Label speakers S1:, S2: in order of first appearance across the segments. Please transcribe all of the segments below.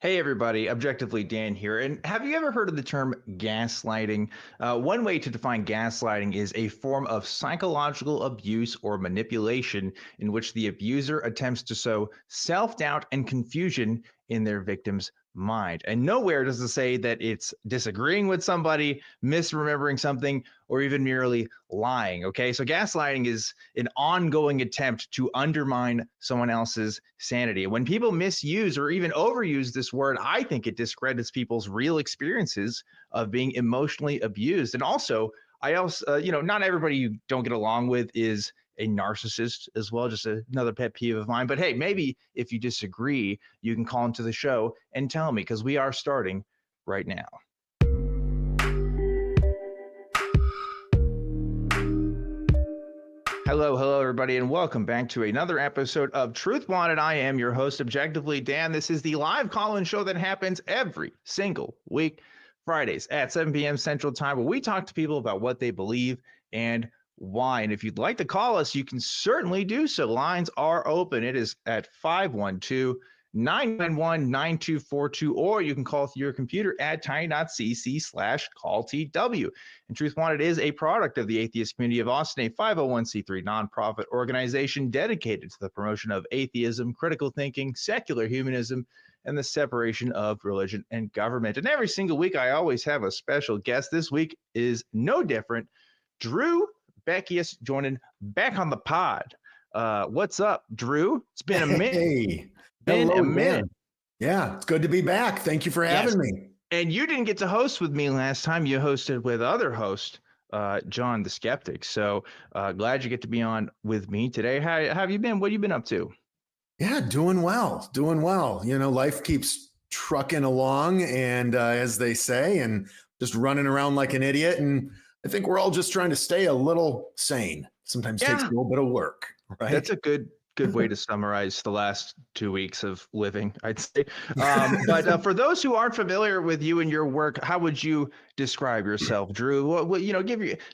S1: Hey everybody, Objectively Dan here. And have you ever heard of the term gaslighting? One way to define gaslighting is a form of psychological abuse or manipulation in which the abuser attempts to sow self-doubt and confusion in their victim's mind. And nowhere does it say that it's disagreeing with somebody, misremembering something, or even merely lying. Okay, so gaslighting is an ongoing attempt to undermine someone else's sanity. When people misuse or even overuse this word, I think it discredits people's real experiences of being emotionally abused. And also, not everybody you don't get along with is a narcissist as well, just another pet peeve of mine. But hey, maybe if you disagree, you can call into the show and tell me, because we are starting right now. Hello, everybody, and welcome back to another episode of Truth Wanted. I am your host, Objectively Dan. This is the live call-in show that happens every single week, Fridays at 7 p.m. Central Time, where we talk to people about what they believe and why. And if you'd like to call us, you can certainly do so. Lines are open. It is at 512-991-9242, or you can call through your computer at tiny.cc/calltw. And Truth Wanted is a product of the atheist community of Austin, a 501c3 nonprofit organization dedicated to the promotion of atheism, critical thinking, secular humanism, and the separation of religion and government. And every single week, I always have a special guest. This week is no different. Drew Bekius joining back on the pod. What's up, Drew? It's been a minute.
S2: Hey,
S1: been
S2: hello,
S1: a minute.
S2: man. Yeah, it's good to be back. Thank you for having me.
S1: And you didn't get to host with me last time. You hosted with other host, John the Skeptic. So glad you get to be on with me today. How have you been? What have you been up to?
S2: Yeah, doing well. You know, life keeps trucking along, and as they say, and just running around like an idiot. And I think we're all just trying to stay a little sane. Sometimes takes a little bit of work, right?
S1: That's a good way to summarize the last 2 weeks of living, I'd say. But for those who aren't familiar with you and your work, how would you describe yourself, Drew? What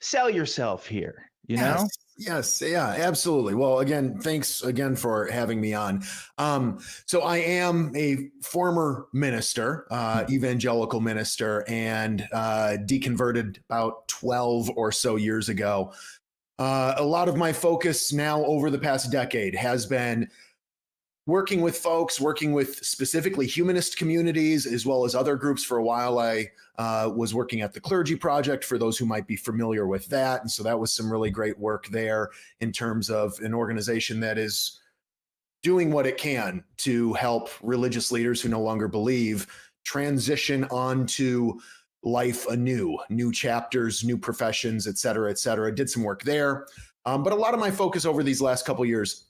S1: sell yourself here, you know?
S2: Yes, yeah, absolutely. Well, again, thanks again for having me on. So I am a former minister, evangelical minister, and deconverted about 12 or so years ago. A lot of my focus now over the past decade has been working with folks, working with specifically humanist communities, as well as other groups. For a while, I was working at the Clergy Project, for those who might be familiar with that. And so that was some really great work there in terms of an organization that is doing what it can to help religious leaders who no longer believe transition onto life anew, new chapters, new professions, et cetera, et cetera. Did some work there. But a lot of my focus over these last couple of years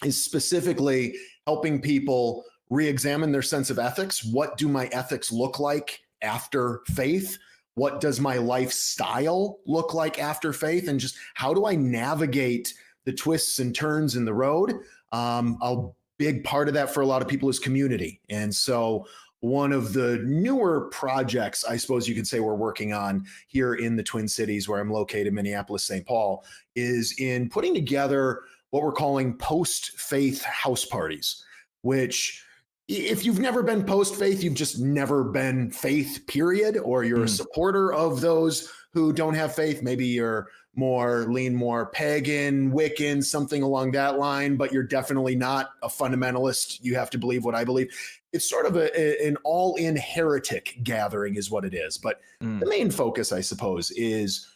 S2: is specifically helping people re-examine their sense of ethics. What do my ethics look like after faith? What does my lifestyle look like after faith? And just how do I navigate the twists and turns in the road? A big part of that for a lot of people is community. And so one of the newer projects, I suppose you could say, we're working on here in the Twin Cities, where I'm located, Minneapolis, St. Paul, is in putting together what we're calling post-faith house parties, which, if you've never been post-faith, you've just never been faith, period, or you're a supporter of those who don't have faith. Maybe you're lean more pagan, Wiccan, something along that line, but you're definitely not a fundamentalist. You have to believe what I believe. It's sort of an all-in heretic gathering is what it is. But the main focus, I suppose, is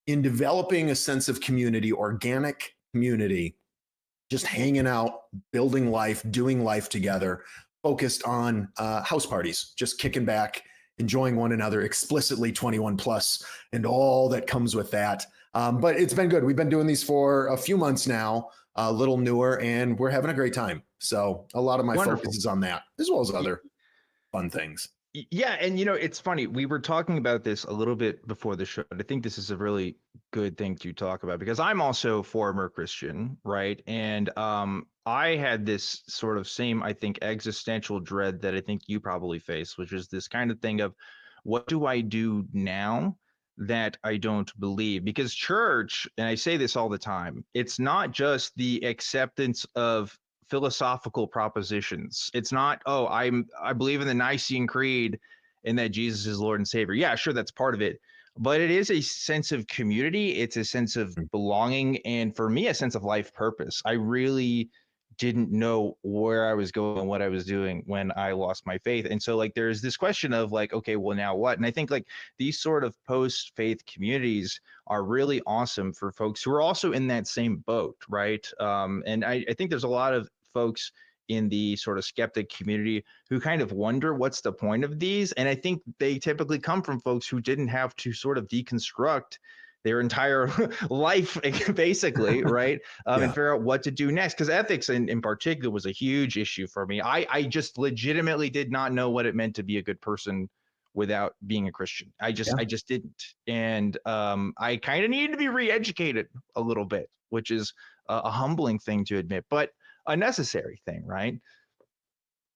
S2: in developing a sense of community, organic community, just hanging out, building life, doing life together, focused on house parties, just kicking back, enjoying one another, explicitly 21 plus, and all that comes with that. But it's been good. We've been doing these for a few months now, a little newer, and we're having a great time. So a lot of my focus is on that, as well as other fun things.
S1: Yeah. And, it's funny. We were talking about this a little bit before the show, but I think this is a really good thing to talk about, because I'm also former Christian, right? And I had this sort of same, I think, existential dread that I think you probably face, which is this kind of thing of, what do I do now that I don't believe? Because church, and I say this all the time, it's not just the acceptance of philosophical propositions. It's not, oh, I believe in the Nicene Creed and that Jesus is Lord and Savior. Yeah, sure, that's part of it. But it is a sense of community. It's a sense of belonging. And for me, a sense of life purpose. I really didn't know where I was going and what I was doing when I lost my faith. And so like there's this question of like, okay, well now what? And I think like these sort of post-faith communities are really awesome for folks who are also in that same boat, right? And I think there's a lot of folks in the sort of skeptic community who kind of wonder what's the point of these. And I think they typically come from folks who didn't have to sort of deconstruct their entire life, basically, right? And figure out what to do next. Because ethics in particular was a huge issue for me. I just legitimately did not know what it meant to be a good person without being a Christian. I just didn't. And I kind of needed to be re-educated a little bit, which is a humbling thing to admit, but a necessary thing, right?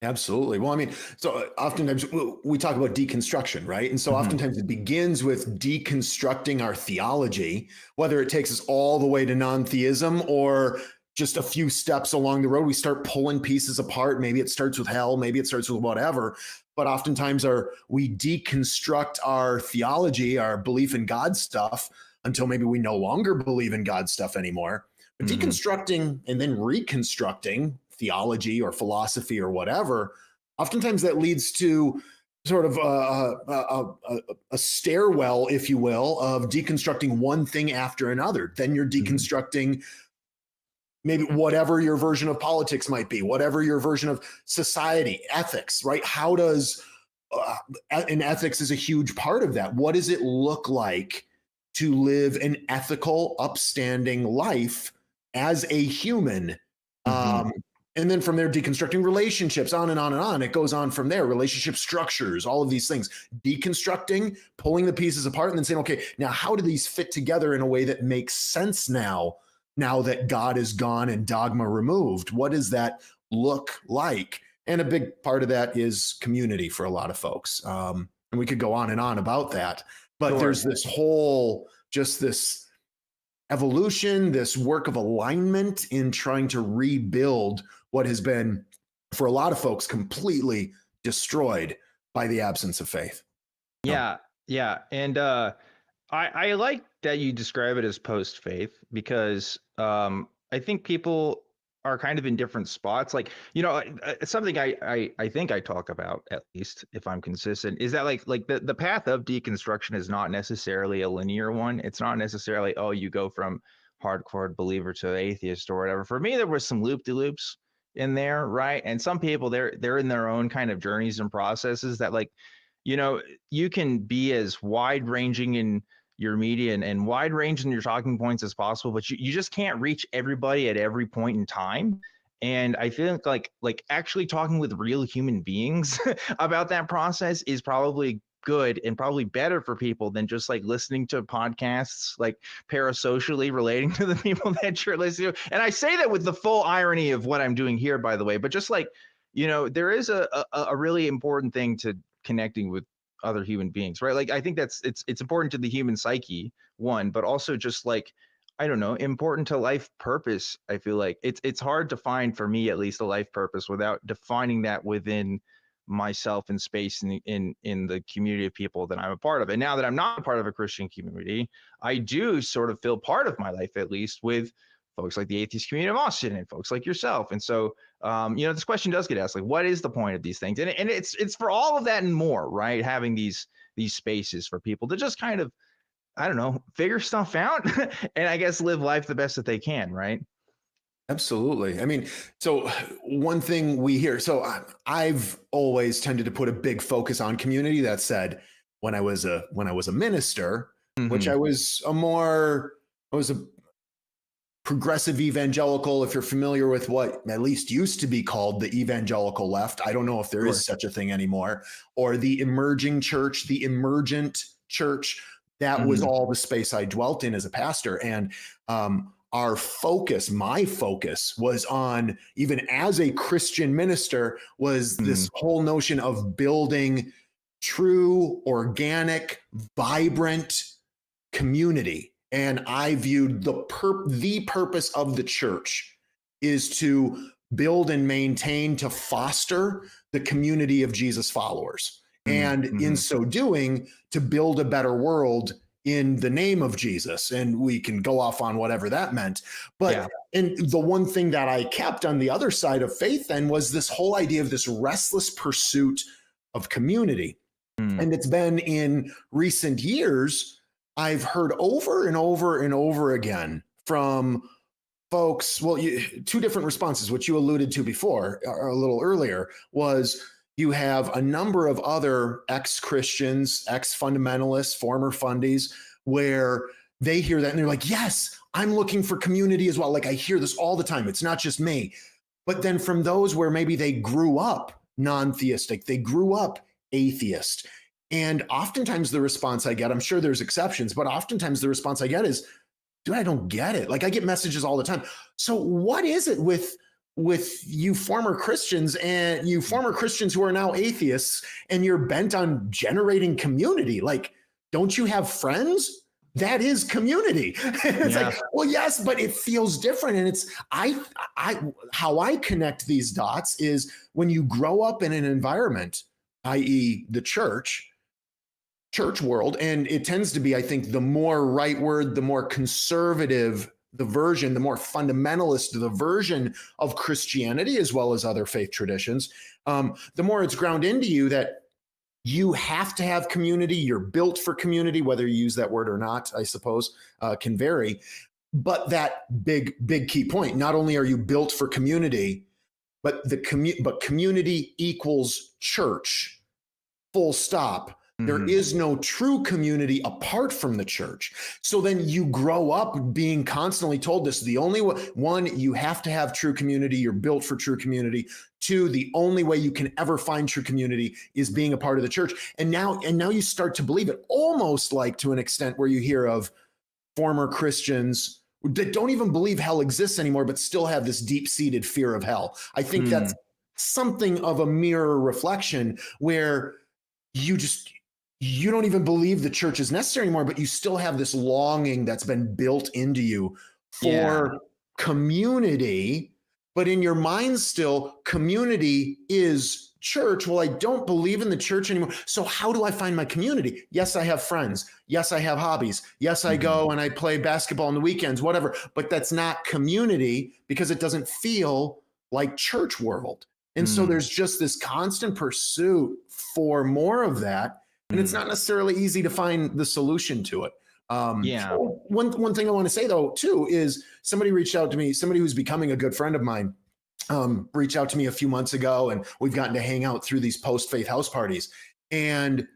S2: Absolutely. Well, I mean, so oftentimes we talk about deconstruction, right? And so oftentimes it begins with deconstructing our theology, whether it takes us all the way to non-theism or just a few steps along the road, we start pulling pieces apart. Maybe it starts with hell, maybe it starts with whatever. But oftentimes we deconstruct our theology, our belief in God stuff, until maybe we no longer believe in God stuff anymore. But deconstructing and then reconstructing theology or philosophy or whatever, oftentimes that leads to sort of a stairwell, if you will, of deconstructing one thing after another. Then you're deconstructing maybe whatever your version of politics might be, whatever your version of society, ethics, right? How does, and ethics is a huge part of that. What does it look like to live an ethical, upstanding life as a human? And then from there, deconstructing relationships, on and on and on. It goes on from there, relationship structures, all of these things, deconstructing, pulling the pieces apart, and then saying, okay, now how do these fit together in a way that makes sense now that God is gone and dogma removed? What does that look like? And a big part of that is community for a lot of folks. And we could go on and on about that, but there's this whole, just this evolution, this work of alignment in trying to rebuild what has been, for a lot of folks, completely destroyed by the absence of faith.
S1: Yeah. And I like that you describe it as post-faith because I think people are kind of in different spots. Like, something I think I talk about, at least if I'm consistent, is that like the path of deconstruction is not necessarily a linear one. It's not necessarily, oh, you go from hardcore believer to atheist or whatever. For me, there was some loop-de-loops in there, right? And some people, they're in their own kind of journeys and processes that, like, you can be as wide-ranging in your media and wide range in your talking points as possible, but you just can't reach everybody at every point in time. And I feel like actually talking with real human beings about that process is probably good and probably better for people than just like listening to podcasts, like parasocially relating to the people that you're listening to. And I say that with the full irony of what I'm doing here, by the way, but just like, there is a really important thing to connecting with other human beings, right? Like, I think it's important to the human psyche, one, but also just like, I don't know, important to life purpose. I feel like it's hard to find, for me at least, a life purpose without defining that within myself and space in the community of people that I'm a part of. And now that I'm not a part of a Christian community, I do sort of feel part of my life, at least, with folks like the atheist community of Austin and folks like yourself. And so, this question does get asked, like, what is the point of these things? And it's for all of that and more, right? Having these spaces for people to just kind of, I don't know, figure stuff out and I guess live life the best that they can, right?
S2: Absolutely. I mean, so one thing we hear, so I've always tended to put a big focus on community. That said, when I was a minister, which I was a progressive evangelical, if you're familiar with what at least used to be called the evangelical left. I don't know if there is such a thing anymore, or the emerging church, the emergent church. That was all the space I dwelt in as a pastor. And my focus was on, even as a Christian minister, was this whole notion of building true, organic, vibrant community. And I viewed the purpose of the church is to build and maintain to foster the community of Jesus followers. And in so doing, to build a better world in the name of Jesus. And we can go off on whatever that meant. But and the one thing that I kept on the other side of faith then was this whole idea of this restless pursuit of community. And it's been in recent years, I've heard over and over and over again from folks, well, two different responses, which you alluded to before, or a little earlier, was you have a number of other ex-Christians, ex-fundamentalists, former fundies, where they hear that and they're like, yes, I'm looking for community as well. Like I hear this all the time. It's not just me. But then from those where maybe they grew up non-theistic, they grew up atheist. And oftentimes the response I get, I'm sure there's exceptions, but oftentimes the response I get is, dude, I don't get it. Like I get messages all the time. So what is it with you former Christians and you former Christians who are now atheists and you're bent on generating community? Like, don't you have friends? That is community. It's like, well, yes, but it feels different. And it's, how I connect these dots is when you grow up in an environment, i.e. the church world, and it tends to be, I think, the more rightward, the more conservative the version, the more fundamentalist the version of Christianity, as well as other faith traditions, the more it's ground into you that you have to have community. You're built for community, whether you use that word or not, I suppose, can vary. But that big key point, not only are you built for community, but community equals church, full stop. There is no true community apart from the church. So then you grow up being constantly told this. The only way, one, you have to have true community. You're built for true community. Two, the only way you can ever find true community is being a part of the church. And now you start to believe it, almost like to an extent where you hear of former Christians that don't even believe hell exists anymore, but still have this deep-seated fear of hell. I think that's something of a mirror reflection where you don't even believe the church is necessary anymore, but you still have this longing that's been built into you for community. But in your mind still, community is church. Well, I don't believe in the church anymore. So how do I find my community? Yes, I have friends. Yes, I have hobbies. Yes, I go and I play basketball on the weekends, whatever. But that's not community because it doesn't feel like church world. And so there's just this constant pursuit for more of that. And it's not necessarily easy to find the solution to it. One thing I want to say, though, too, is somebody reached out to me, somebody who's becoming a good friend of mine, reached out to me a few months ago, and we've gotten to hang out through these post-faith house parties. And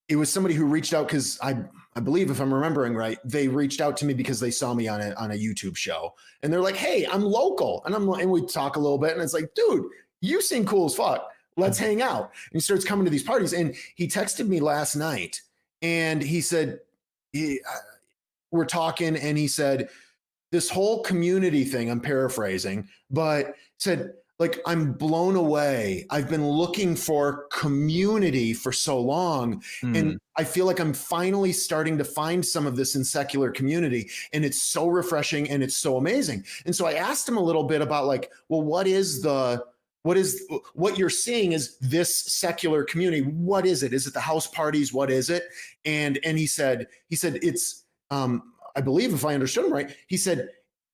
S2: it was somebody who reached out because I believe, if I'm remembering right, they reached out to me because they saw me on a YouTube show. And they're like, hey, I'm local. And we talk a little bit, and it's like, dude, you seem cool as fuck. Let's hang out. And he starts coming to these parties. And he texted me last night and he said, we're talking, and he said, this whole community thing, I'm paraphrasing, but said, like, I'm blown away. I've been looking for community for so long. And I feel like I'm finally starting to find some of this in secular community. And it's so refreshing and it's so amazing. And so I asked him a little bit about like, well, what you're seeing is this secular community? What is it? Is it the house parties? What is it? And he said it's, I believe if I understood him right, he said,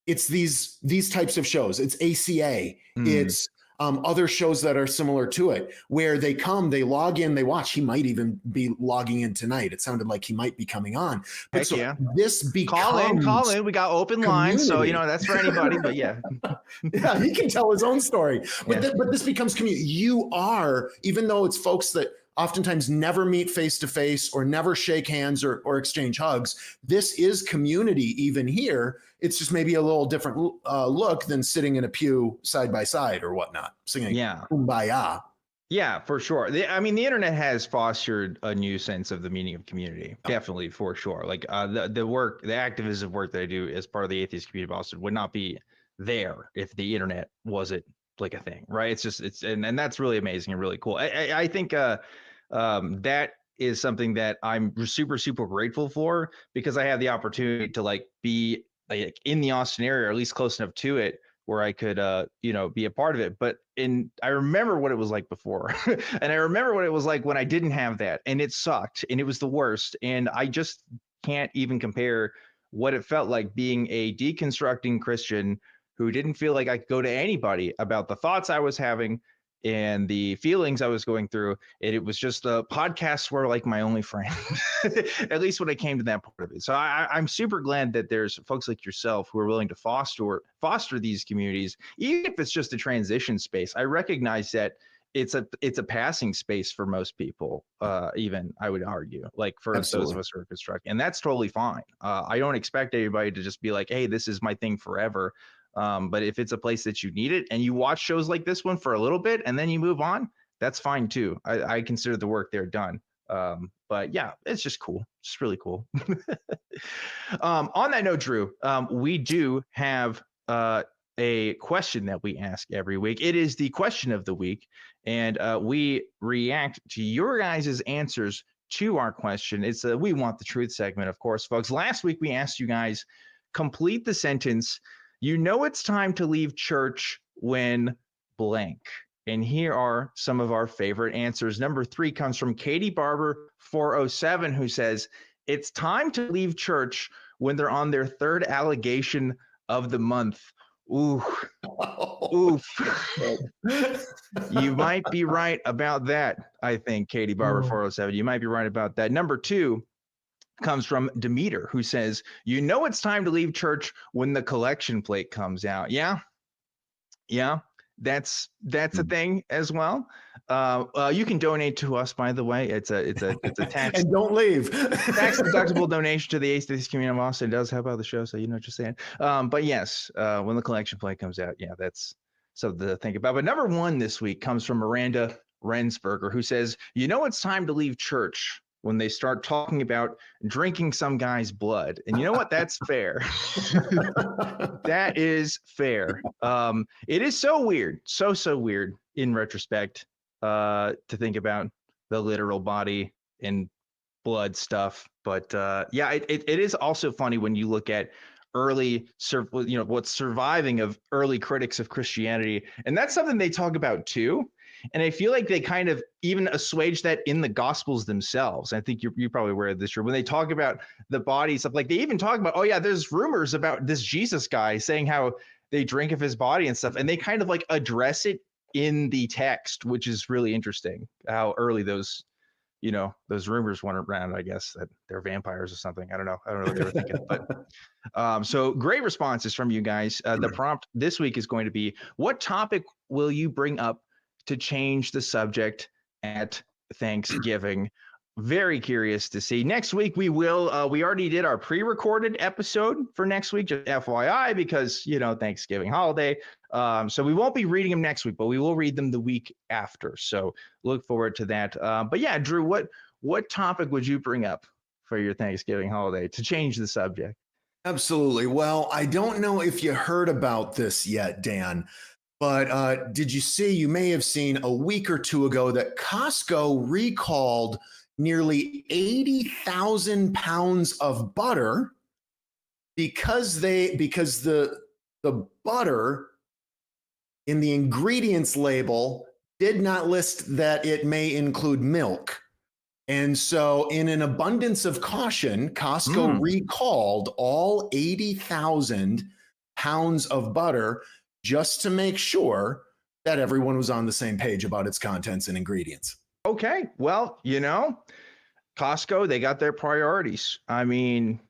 S2: it's these types of shows. It's ACA. It's other shows that are similar to it, where they come, they log in, they watch. He might even be logging in tonight. It sounded like he might be coming on. But this becomes
S1: call in. We got open lines, so that's for anybody. But yeah,
S2: he can tell his own story. But this becomes community. You are, even though it's folks that oftentimes never meet face to face or never shake hands or exchange hugs. This is community even here. It's just maybe a little different look than sitting in a pew side by side or whatnot, singing Kumbaya.
S1: Yeah, for sure. The internet has fostered a new sense of the meaning of community. Definitely, for sure. Like the activism work that I do as part of the atheist community of Boston would not be there if the internet wasn't like a thing, right? And that's really amazing and really cool. I think that is something that I'm super, super grateful for, because I have the opportunity to like be like in the Austin area, or at least close enough to it, where I could, be a part of it. But I remember what it was like before. And I remember what it was like when I didn't have that, and it sucked and it was the worst. And I just can't even compare what it felt like being a deconstructing Christian who didn't feel like I could go to anybody about the thoughts I was having and the feelings I was going through. And it was just podcasts were like my only friend, at least when I came to that part of it. So I'm super glad that there's folks like yourself who are willing to foster these communities, even if it's just a transition space. I recognize that it's a passing space for most people, even I would argue, like for
S2: Absolutely.
S1: those of us who are constructing, and that's totally fine. I don't expect anybody to just be like, hey, this is my thing forever. But if it's a place that you need it and you watch shows like this one for a little bit and then you move on, that's fine too. I consider the work there done. But yeah, it's just cool. It's really cool. On that note, Drew, we do have a question that we ask every week. It is the question of the week, and we react to your guys' answers to our question. It's a We Want the Truth segment, of course, folks. Last week, we asked you guys, complete the sentence, you know it's time to leave church when blank. And here are some of our favorite answers. Number 3 comes from Katie Barber 407, who says, it's time to leave church when they're on their 3rd allegation of the month. Ooh, oof. You might be right about that, I think, Katie Barber 407. You might be right about that. Number 2 comes from Demeter, who says, you know it's time to leave church when the collection plate comes out. Yeah, that's a thing as well. You can donate to us, by the way. It's a tax
S2: and don't leave.
S1: tax deductible donation to the Atheist Community of Austin. It does help out the show, so you know what you're saying. But yes, when the collection plate comes out, yeah, that's something to think about. But number 1 this week comes from Miranda Rensberger, who says, you know it's time to leave church when they start talking about drinking some guy's blood. And you know what? That's fair. That is fair. It is so weird, so weird in retrospect, to think about the literal body and blood stuff. But yeah, it is also funny when you look at early, what's surviving of early critics of Christianity. And that's something they talk about too. And I feel like they kind of even assuage that in the Gospels themselves. I think you're probably aware of this, when they talk about the body stuff, like they even talk about, oh yeah, there's rumors about this Jesus guy saying how they drink of his body and stuff. And they kind of like address it in the text, which is really interesting how early those rumors went around, I guess, that they're vampires or something. I don't know what they were thinking, but so great responses from you guys. The prompt this week is going to be, what topic will you bring up to change the subject at Thanksgiving? Very curious to see. Next week, we already did our pre-recorded episode for next week, just FYI, because, Thanksgiving holiday. So we won't be reading them next week, but we will read them the week after. So look forward to that. But yeah, Drew, what topic would you bring up for your Thanksgiving holiday to change the subject?
S2: Absolutely. Well, I don't know if you heard about this yet, Dan, but did you see, you may have seen a week or 2 ago that Costco recalled nearly 80,000 pounds of butter because the butter in the ingredients label did not list that it may include milk. And so in an abundance of caution, Costco recalled all 80,000 pounds of butter just to make sure that everyone was on the same page about its contents and ingredients.
S1: Okay. Well, Costco, they got their priorities. I mean,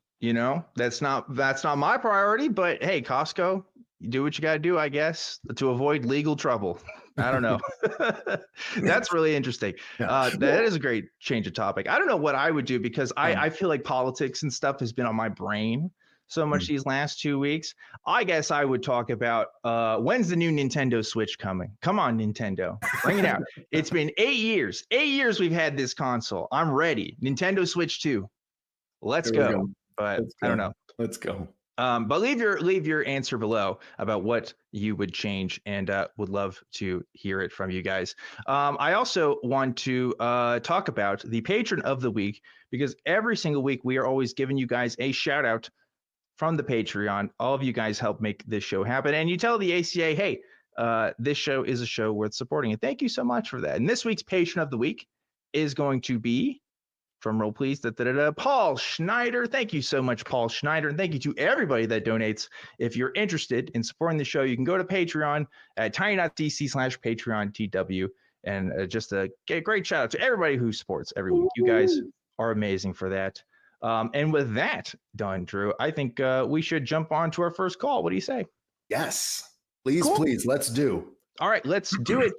S1: that's not my priority, but hey, Costco, you do what you got to do, I guess, to avoid legal trouble. I don't know. That's really interesting. Yeah. That is a great change of topic. I don't know what I would do, because I feel like politics and stuff has been on my brain so much these last 2 weeks. I guess I would talk about when's the new Nintendo Switch coming? Come on, Nintendo, bring it out. It's been 8 years. 8 years we've had this console. I'm ready. Nintendo Switch 2. Let's go. But I don't know.
S2: Let's go.
S1: But leave your answer below about what you would change, and would love to hear it from you guys. I also want to talk about the patron of the week, because every single week we are always giving you guys a shout out from the Patreon. All of you guys help make this show happen. And you tell the ACA, hey, this show is a show worth supporting. And thank you so much for that. And this week's patron of the week is going to be, drum roll please, Paul Schneider. Thank you so much, Paul Schneider. And thank you to everybody that donates. If you're interested in supporting the show, you can go to Patreon at tiny.dc/PatreonTW. And just a great shout out to everybody who supports every week. You guys are amazing for that. And with that done, Drew, I think we should jump on to our first call. What do you say?
S2: Yes, please,
S1: Cool.
S2: please, let's do.
S1: All right, let's do it.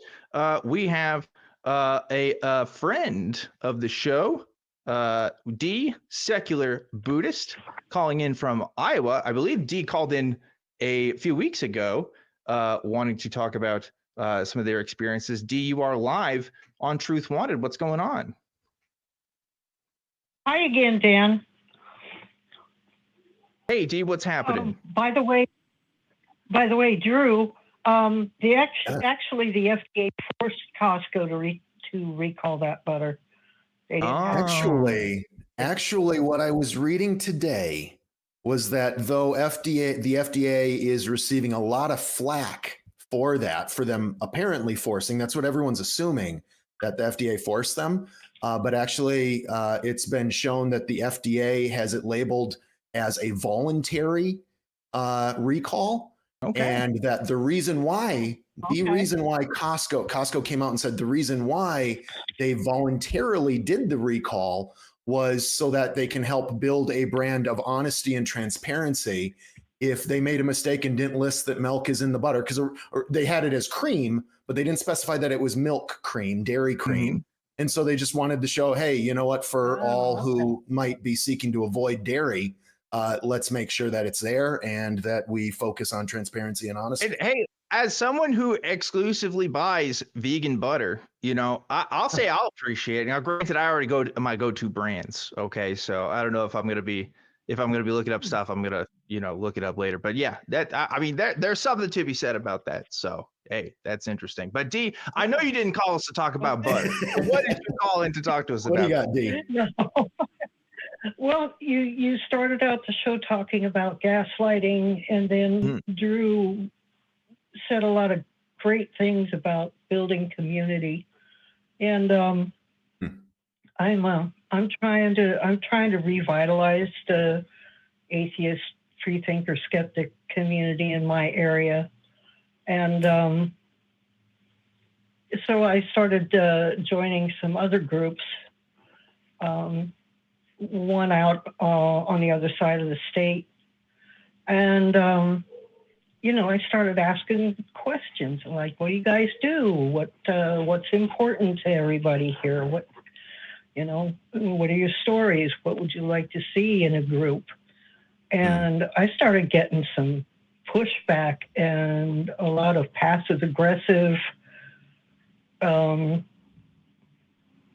S1: We have a friend of the show, Dee, secular Buddhist, calling in from Iowa. I believe Dee called in a few weeks ago, wanting to talk about some of their experiences. Dee, you are live on Truth Wanted. What's going on?
S3: Hi again, Dan.
S1: Hey, Dee, what's happening?
S3: By the way, Drew, actually the FDA forced Costco to recall that butter. They didn't
S2: Actually, what I was reading today was that though the FDA is receiving a lot of flack for that, for them apparently forcing, that's what everyone's assuming, that the FDA forced them. But actually, it's been shown that the FDA has it labeled as a voluntary recall.
S1: Okay.
S2: And that the reason why Costco came out and said the reason why they voluntarily did the recall was so that they can help build a brand of honesty and transparency. If they made a mistake and didn't list that milk is in the butter, because they had it as cream, but they didn't specify that it was milk cream, dairy cream. Mm-hmm. And so they just wanted to show, hey, you know what, for all who might be seeking to avoid dairy, let's make sure that it's there and that we focus on transparency and honesty.
S1: And hey, as someone who exclusively buys vegan butter, I'll say I'll appreciate it. Now, granted, I already go to my go-to brands. Okay, so I don't know if I'm going to be looking up stuff, I'm going to, look it up later. But yeah, there's something to be said about that. So, hey, that's interesting. But Dee, I know you didn't call us to talk about butter. What did you call in to talk to us about?
S2: What do you got, Dee?
S3: No. Well, you started out the show talking about gaslighting, and then Drew said a lot of great things about building community. And I'm trying to revitalize the atheist, free thinker, skeptic community in my area. And so I started joining some other groups, one out on the other side of the state. And, I started asking questions like, what do you guys do? What's important to everybody here? What are your stories? What would you like to see in a group? And I started getting some pushback and a lot of passive aggressive. I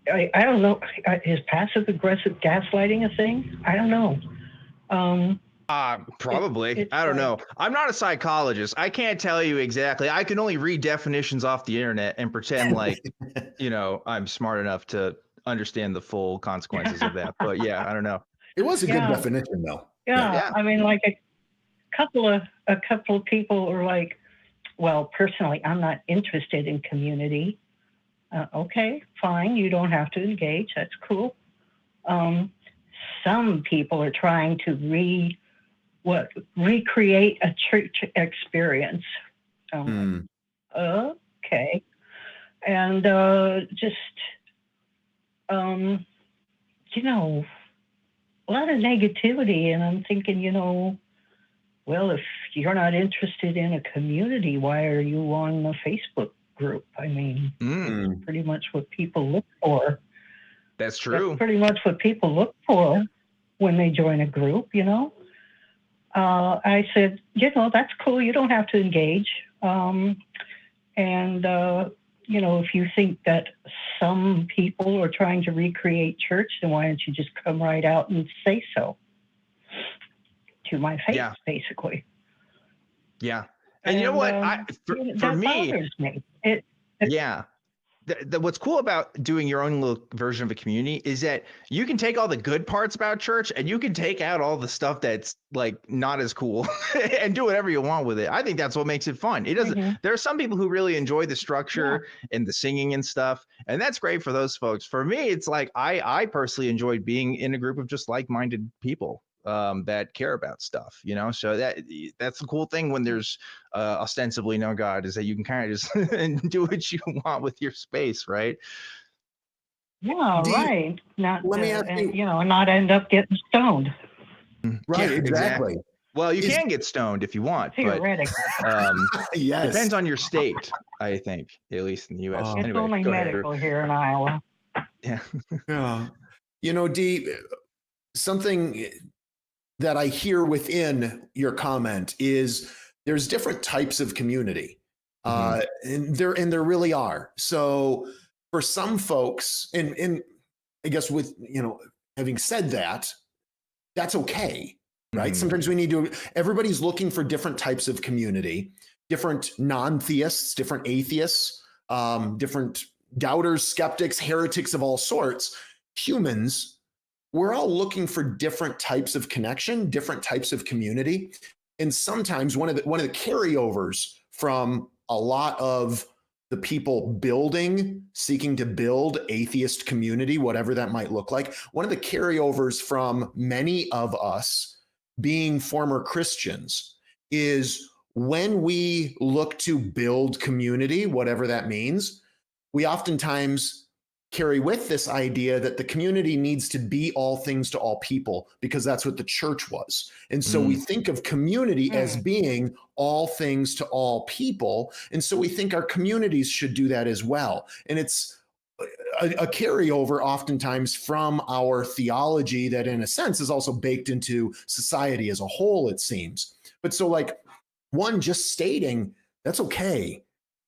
S3: don't know. Is passive aggressive gaslighting a thing? I don't know.
S1: Probably. I don't know. I'm not a psychologist. I can't tell you exactly. I can only read definitions off the internet and pretend like, I'm smart enough to understand the full consequences of that. But yeah, I don't know.
S2: It was a good definition, though.
S3: Yeah. I mean, like a couple of people were like, well, personally, I'm not interested in community. Okay, fine. You don't have to engage. That's cool. Some people are trying to recreate a church experience. Okay. And a lot of negativity. And I'm thinking, well, if you're not interested in a community, why are you on a Facebook group? I mean, pretty much what people look for.
S1: That's true. That's
S3: pretty much what people look for when they join a group, I said, that's cool. You don't have to engage. If you think that some people are trying to recreate church, then why don't you just come right out and say so to my face, basically.
S1: Yeah. And you know what? For me,
S3: bothers me.
S1: what's cool about doing your own little version of a community is that you can take all the good parts about church and you can take out all the stuff that's like not as cool and do whatever you want with it. I think that's what makes it fun. It doesn't. There are some people who really enjoy the structure and the singing and stuff, and that's great for those folks. For me, it's like I personally enjoyed being in a group of just like-minded people that care about stuff, you know. So that's the cool thing when there's ostensibly no God, is that you can kind of just do what you want with your space, right?
S3: Yeah, right. Not
S2: let me ask you,
S3: and not end up getting stoned.
S2: Right,
S1: Yeah,
S2: exactly.
S1: Well, you can get stoned if you want,
S3: Theoretically.
S1: but
S2: yes,
S1: depends on your state, I think, at least in the U.S.
S3: It's
S1: Anyway,
S3: only medical here in Iowa.
S1: Yeah.
S2: Yeah. You know, Dee, something that I hear within your comment is there's different types of community. And there really are. So for some folks, and I guess with, you know, having said that, that's okay, right? Sometimes we need to, everybody's looking for different types of community, different non-theists, different atheists, different doubters, skeptics, heretics of all sorts. Humans, we're all looking for different types of connection, different types of community. And sometimes one of the carryovers from a lot of the people seeking to build atheist community, whatever that might look like, one of the carryovers from many of us being former Christians is when we look to build community, whatever that means, we oftentimes carry with this idea that the community needs to be all things to all people, because that's what the church was. And so we think of community as being all things to all people. And so we think our communities should do that as well. And it's a carryover oftentimes from our theology that in a sense is also baked into society as a whole, it seems. But so like one, just stating that's okay.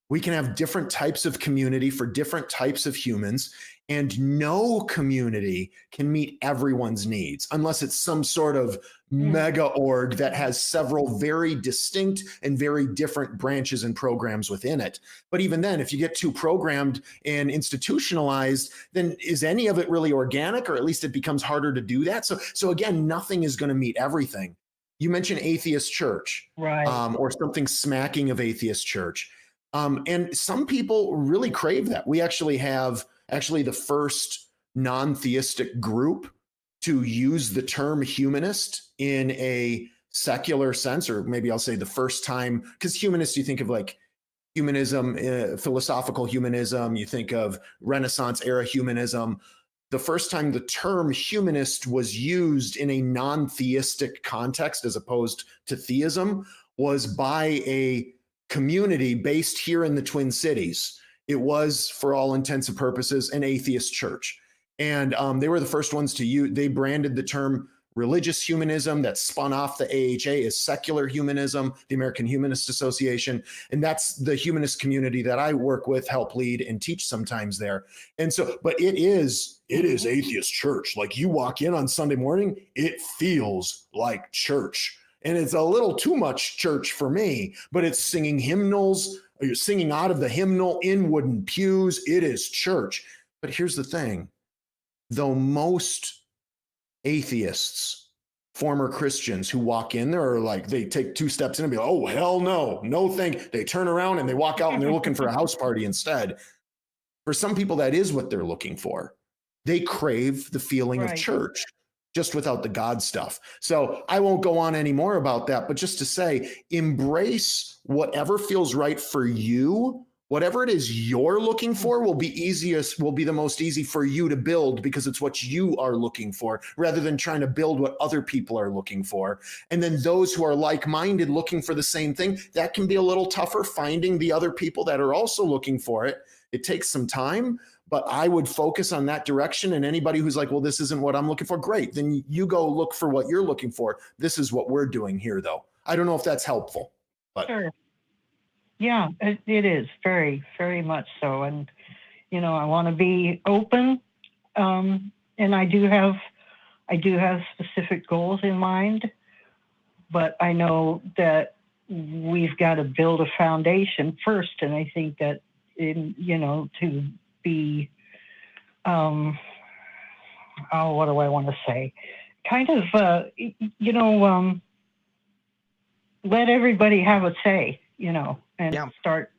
S2: We can have different types of community for different types of humans, and no community can meet everyone's needs unless it's some sort of mega org that has several very distinct and very different branches and programs within it. But even then, if you get too programmed and institutionalized, then is any of it really organic, or at least it becomes harder to do that? So again, nothing is going to meet everything. You mentioned atheist church,
S3: right?
S2: Or something smacking of atheist church. And some people really crave that. We actually have the first non-theistic group to use the term humanist in a secular sense, or maybe I'll say the first time, because humanist, you think of like humanism, philosophical humanism, you think of Renaissance era humanism. The first time the term humanist was used in a non-theistic context as opposed to theism was by a community based here in the Twin Cities. It was, for all intents and purposes, an atheist church. And they were the first ones to use, they branded the term religious humanism that spun off the AHA as secular humanism, the American Humanist Association. And that's the humanist community that I work with, help lead, and teach sometimes there. And so, but it is atheist church. Like you walk in on Sunday morning, it feels like church. And it's a little too much church for me, but it's singing hymnals. You're singing out of the hymnal in wooden pews. It is church. But here's the thing. Though most atheists, former Christians who walk in there are like, they take two steps in and be like, oh, hell no, no thank. They turn around and they walk out and they're looking for a house party instead. For some people, that is what they're looking for. They crave the feeling of church, just without the God stuff. So I won't go on any more about that, but just to say, embrace whatever feels right for you. Whatever it is you're looking for will be the most easy for you to build, because it's what you are looking for, rather than trying to build what other people are looking for. And then those who are like-minded looking for the same thing, that can be a little tougher, finding the other people that are also looking for it. It takes some time, but I would focus on that direction. And anybody who's like, well, this isn't what I'm looking for, great. Then you go look for what you're looking for. This is what we're doing here, though. I don't know if that's helpful. But.
S3: Sure. Yeah, it is very, very much so. And, you know, I want to be open. And I do have specific goals in mind, but I know that we've got to build a foundation first. And I think that to be, what do I want to say? Kind of, let everybody have a say, and start,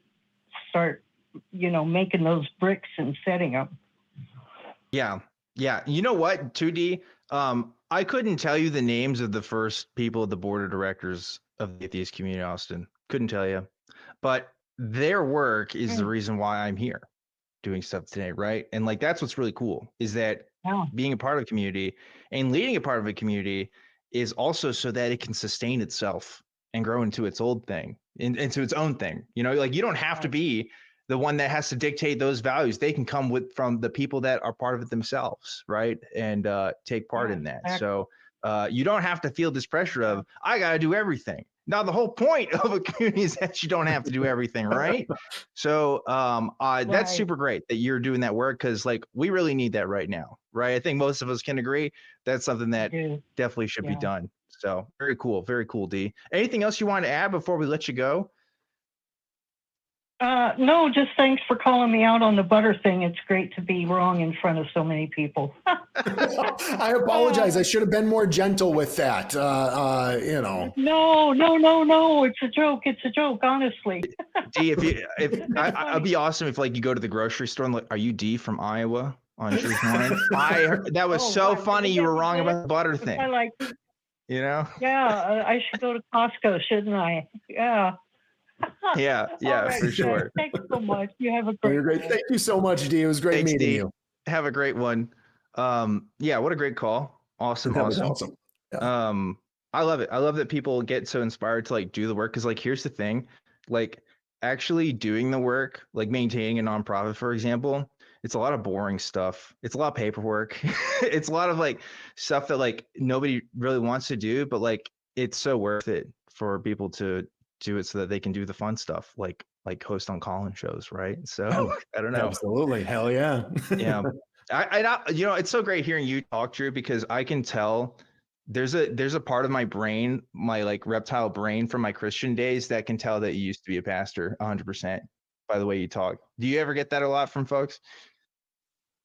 S3: making those bricks and setting them.
S1: Yeah. Yeah. You know what, 2D? I couldn't tell you the names of the first people at the board of directors of the atheist community, Austin. Couldn't tell you. But their work is the reason why I'm here doing stuff today, right? And like that's what's really cool is that being a part of a community and leading a part of a community is also so that it can sustain itself and grow into its old thing, into its own thing. Like you don't have to be the one that has to dictate those values. They can come from the people that are part of it themselves, right? And take part in that.
S3: Exactly.
S1: So you don't have to feel this pressure of, I got to do everything. Now, the whole point of a community is that you don't have to do everything, right? So that's super great that you're doing that work because like we really need that right now, right? I think most of us can agree that's something that definitely should be done. So very cool, D. Anything else you want to add before we let you go?
S3: No, just thanks for calling me out on the butter thing. It's great to be wrong in front of so many people.
S2: I apologize. I should have been more gentle with that.
S3: No. It's a joke. Honestly.
S1: D, I'd be awesome if like you go to the grocery store and like, are you D from Iowa on Truth Line? That was so funny. You were wrong about the butter thing.
S3: I like.
S1: Yeah,
S3: I should go to Costco, shouldn't I? Yeah.
S1: Yeah, right, for sure.
S3: Thanks so much. You have a great day.
S2: Thank you so much, D. It was great meeting you.
S1: Have a great one. What a great call. Awesome. Yeah. I love it. I love that people get so inspired to like do the work because like here's the thing, like actually doing the work, like maintaining a nonprofit, for example, it's a lot of boring stuff. It's a lot of paperwork. It's a lot of like stuff that like nobody really wants to do, but like it's so worth it for people to do it so that they can do the fun stuff like host on call-in shows, right? So I don't know.
S2: Absolutely. Hell yeah.
S1: Yeah. I it's so great hearing you talk, Drew, because I can tell there's a part of my brain, my like reptile brain from my Christian days that can tell that you used to be a pastor 100% by the way you talk. Do you ever get that a lot from folks?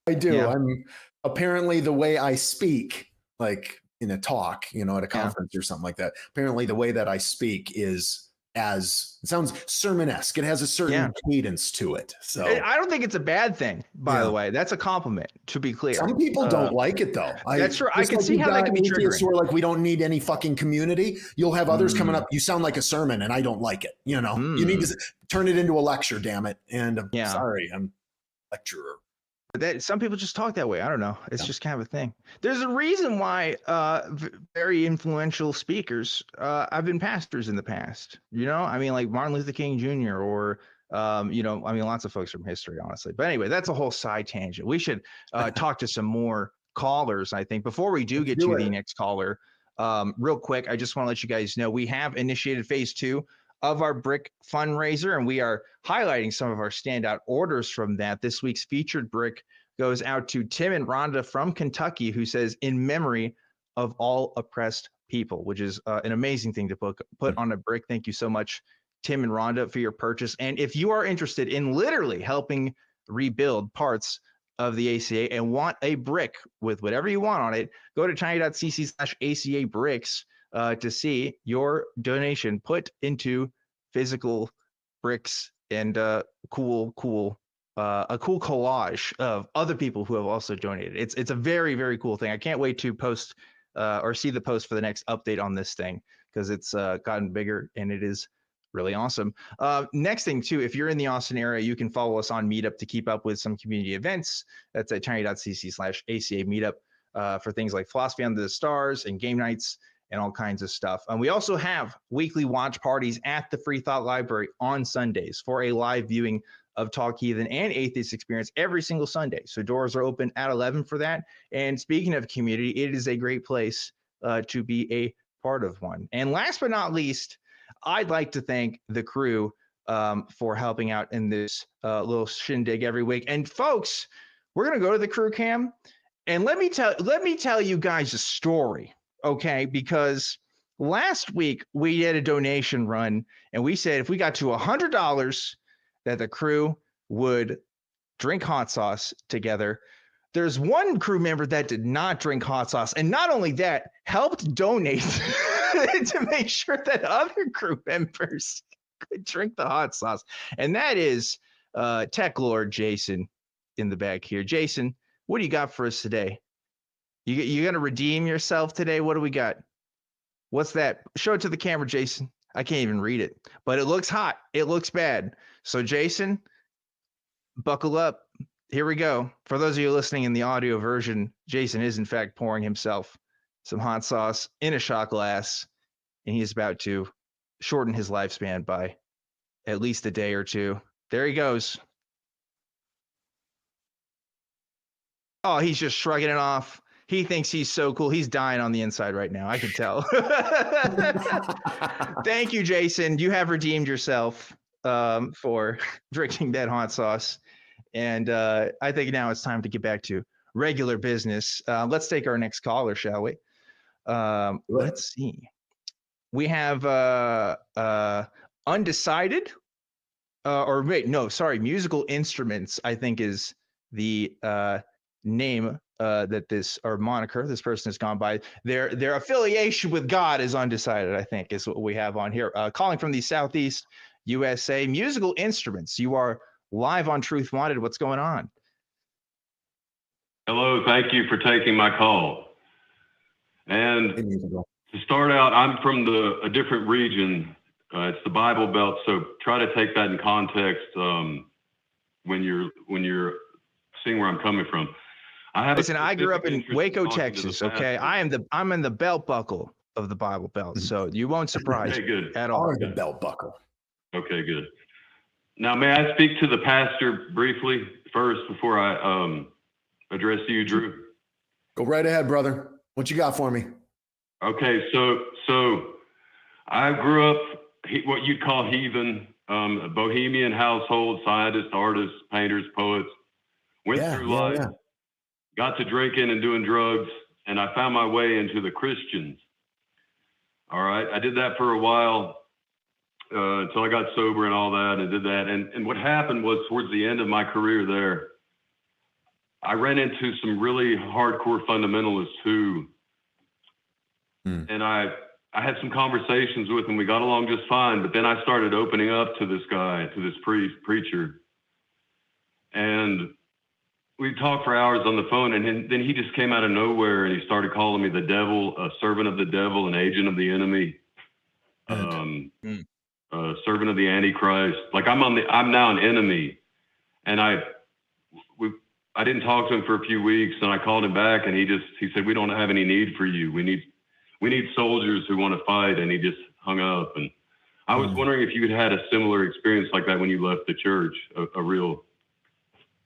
S2: I do. Yeah. I'm apparently the way I speak, like in a talk, at a conference or something like that. Apparently the way that I speak is it sounds sermon-esque. It has a certain cadence to it. So
S1: I don't think it's a bad thing, by the way. That's a compliment, to be clear.
S2: Some people don't like it though.
S1: That's true. I can see how that can be triggering.
S2: Who are like, we don't need any fucking community. You'll have others coming up. You sound like a sermon and I don't like it. You need to turn it into a lecture, damn it. And I'm sorry, I'm a lecturer.
S1: That some people just talk that way. I don't know. It's just kind of a thing. There's a reason why very influential speakers have been pastors in the past. I mean, like Martin Luther King Jr. or lots of folks from history, honestly. But anyway, that's a whole side tangent. We should talk to some more callers, I think. Before we do get to the next caller, real quick, I just want to let you guys know we have initiated phase 2 of our brick fundraiser, and we are highlighting some of our standout orders from that. This week's featured brick goes out to Tim and Rhonda from Kentucky, who says, in memory of all oppressed people, which is an amazing thing to put on a brick. Thank you so much, Tim and Rhonda, for your purchase. And if you are interested in literally helping rebuild parts of the ACA and want a brick with whatever you want on it, go to tiny.cc/ACA bricks to see your donation put into physical bricks and a cool collage of other people who have also donated. It's a very, very cool thing. I can't wait to post or see the post for the next update on this thing because it's gotten bigger and it is really awesome. Next thing too, if you're in the Austin area, you can follow us on Meetup to keep up with some community events. That's at tiny.cc/ACA Meetup for things like Philosophy Under the Stars and game nights and all kinds of stuff. And we also have weekly watch parties at the Free Thought Library on Sundays for a live viewing of Talk Heathen and Atheist Experience every single Sunday. So doors are open at 11 for that. And speaking of community, it is a great place to be a part of one. And last but not least, I'd like to thank the crew for helping out in this little shindig every week. And folks, we're going to go to the crew cam and let me tell you guys a story. Okay, because last week we did a donation run and we said if we got to $100 that the crew would drink hot sauce together. There's one crew member that did not drink hot sauce, and not only that, helped donate to make sure that other crew members could drink the hot sauce. And that is Tech Lord Jason in the back here. Jason, what do you got for us today? You gonna redeem yourself today? What do we got? What's that? Show it to the camera, Jason. I can't even read it, but it looks hot. It looks bad. So Jason, buckle up. Here we go. For those of you listening in the audio version, Jason is in fact pouring himself some hot sauce in a shot glass, and he's about to shorten his lifespan by at least a day or two. There he goes. Oh, he's just shrugging it off. He thinks he's so cool. He's dying on the inside right now. I can tell. Thank you, Jason. You have redeemed yourself for drinking that hot sauce. And I think now it's time to get back to regular business. Let's take our next caller, shall we? Let's see. We have undecided, or wait, no, sorry, musical instruments, I think is the name that this, or moniker this person has gone by. Their affiliation with God is undecided, I think, is what we have on here. Calling from the Southeast USA. Musical instruments. You are live on Truth Wanted. What's going on?
S4: Hello, thank you for taking my call. And to start out, I'm from a different region. It's the Bible Belt, so try to take that in context when you're seeing where I'm coming from.
S1: Listen, I grew up in Waco, Texas. Okay, I'm in the belt buckle of the Bible Belt, so you won't surprise me at all.
S2: Or the belt buckle.
S4: Okay, good. Now, may I speak to the pastor briefly first before I address you, Drew?
S2: Go right ahead, brother. What you got for me?
S4: Okay, so I grew up what you'd call heathen, a bohemian household, scientists, artists, painters, poets. Went through life, got to drinking and doing drugs, and I found my way into the Christians. All right, I did that for a while. Until I got sober and all that, and did that. And what happened was towards the end of my career there, I ran into some really hardcore fundamentalists who, and I had some conversations with them. We got along just fine, but then I started opening up to this guy, to this preacher. And we talked for hours on the phone, and then he just came out of nowhere and he started calling me the devil, a servant of the devil, an agent of the enemy. Servant of the Antichrist. Like I'm now an enemy. And I didn't talk to him for a few weeks, and I called him back, and he said, "We don't have any need for you. We need soldiers who want to fight." And he just hung up. And I was wondering if you had a similar experience like that when you left the church, a real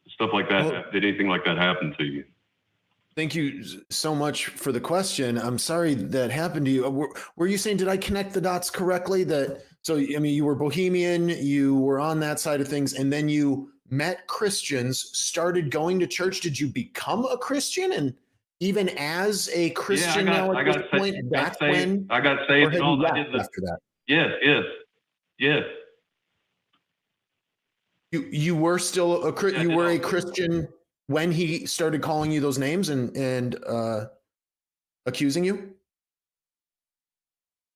S4: stuff like that. Well, did anything like that happen to you?
S2: Thank you so much for the question. I'm sorry that happened to you. Were you saying, did I connect the dots correctly? So, I mean, you were bohemian, you were on that side of things, and then you met Christians, started going to church. Did you become a Christian? And even as a Christian
S4: I got saved and all that.
S2: After that.
S4: Yes.
S2: You were still a Christian when he started calling you those names and accusing you?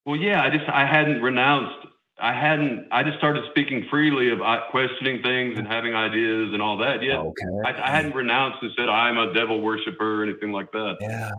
S4: Well, yeah, I hadn't renounced. I just started speaking freely of questioning things and having ideas and all that. Yeah, okay. I hadn't renounced and said I'm a devil worshiper or anything like that.
S2: Yeah.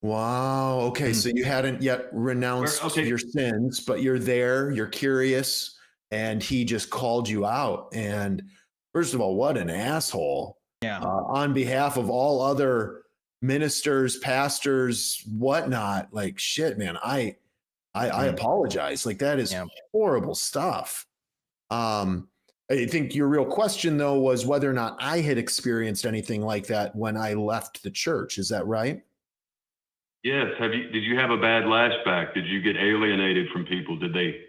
S2: Wow. Okay. So you hadn't yet renounced your sins, but you're there, you're curious, and he just called you out. And first of all, what an asshole.
S1: Yeah.
S2: On behalf of all other ministers, pastors, whatnot, like shit, man, I apologize. Like that is horrible stuff. I think your real question though was whether or not I had experienced anything like that when I left the church. Is that right?
S4: Yes. Did you have a bad lashback? Did you get alienated from people? Did they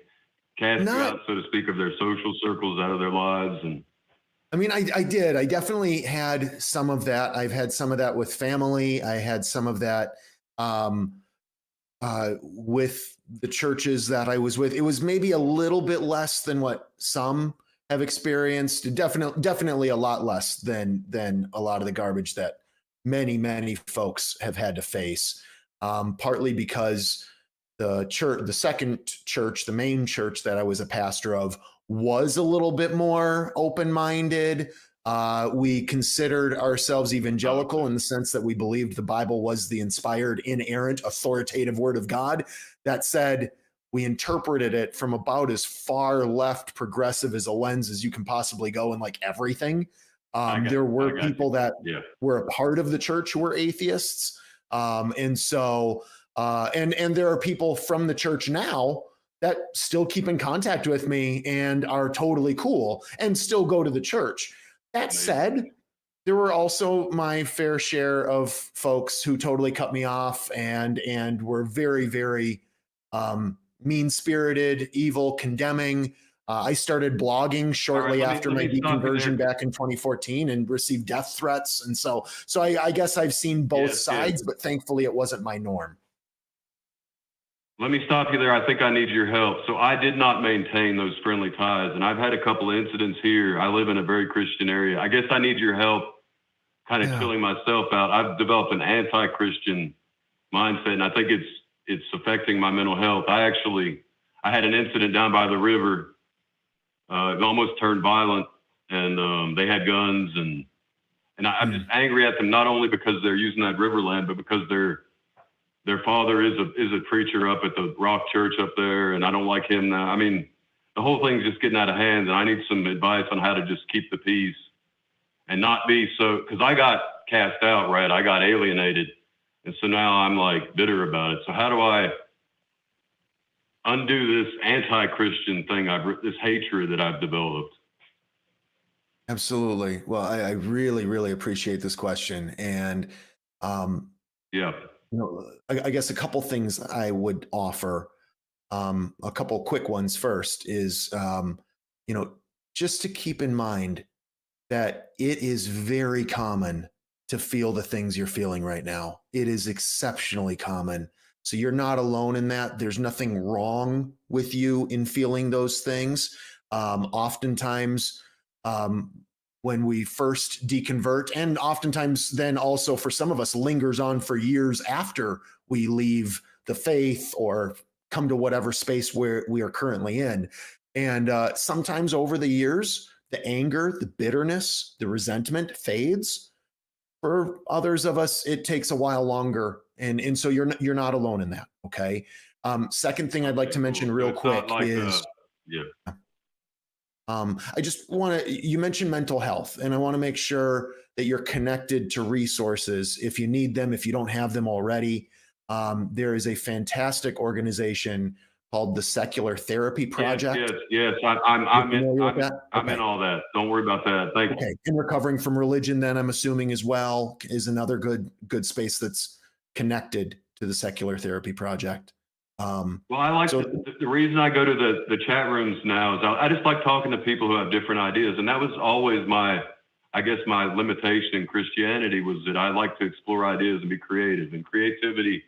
S4: cast you out, so to speak, of their social circles, out of their lives? And
S2: I mean, I did. I definitely had some of that. I've had some of that with family. I had some of that with the churches that I was with. It was maybe a little bit less than what some have experienced, definitely a lot less than a lot of the garbage that many folks have had to face. Partly because the second church, the main church that I was a pastor of, was a little bit more open-minded. We considered ourselves evangelical in the sense that we believed the Bible was the inspired, inerrant, authoritative word of God. That said, we interpreted it from about as far left progressive as a lens as you can possibly go in like everything. There were people that were a part of the church who were atheists. And there are people from the church now that still keep in contact with me and are totally cool and still go to the church. That said, there were also my fair share of folks who totally cut me off and were very mean-spirited, evil, condemning. I started blogging shortly after my deconversion back in 2014 and received death threats. And so I guess I've seen both sides, but thankfully it wasn't my norm.
S4: Let me stop you there. I think I need your help. So I did not maintain those friendly ties, and I've had a couple of incidents here. I live in a very Christian area. I guess I need your help kind of chilling myself out. I've developed an anti-Christian mindset, and I think it's affecting my mental health. I had an incident down by the river. It almost turned violent, and they had guns, and I'm just angry at them, not only because they're using that riverland, but because their father is a preacher up at the Rock Church up there, and I don't like him now. I mean, the whole thing's just getting out of hand, and I need some advice on how to just keep the peace and not be so, because I got cast out, right? I got alienated, and so now I'm like bitter about it. So how do I undo this anti-Christian thing, this hatred that I've developed?
S2: Absolutely. Well, I really appreciate this question. And I guess a couple things I would offer. A couple quick ones first is, just to keep in mind that it is very common to feel the things you're feeling right now. It is exceptionally common. So you're not alone in that. There's nothing wrong with you in feeling those things. Oftentimes, when we first deconvert, and oftentimes then also for some of us lingers on for years after we leave the faith or come to whatever space where we are currently in. And sometimes over the years, the anger, the bitterness, the resentment fades. For others of us, it takes a while longer. And so you're not alone in that. Okay. Second thing I'd like to mention real quick is, I just want to, you mentioned mental health, and I want to make sure that you're connected to resources if you need them, if you don't have them already. There is a fantastic organization called the Secular Therapy Project.
S4: Yes. I'm in all that. Don't worry about that. Thank you.
S2: Okay. And recovering from religion, then I'm assuming as well, is another good space that's connected to the Secular Therapy Project.
S4: Well, I like the reason I go to the chat rooms now is I just like talking to people who have different ideas. And that was always my limitation in Christianity, was that I like to explore ideas and be creative. And creativity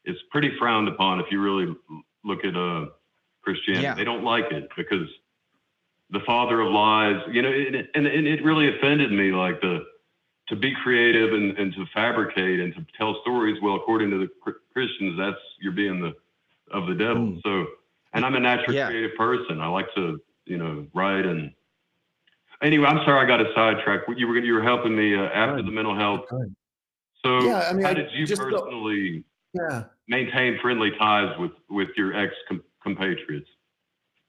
S4: is pretty frowned upon if you really look at Christianity. Yeah. They don't like it because the father of lies, and it really offended me, like to be creative and to fabricate and to tell stories. Well, according to the Christians, you're being of the devil. So, and I'm a naturally creative person. I like to, write. And anyway, I'm sorry I got a sidetrack. You were helping me after the mental health. So how did you personally maintain friendly ties with your compatriots?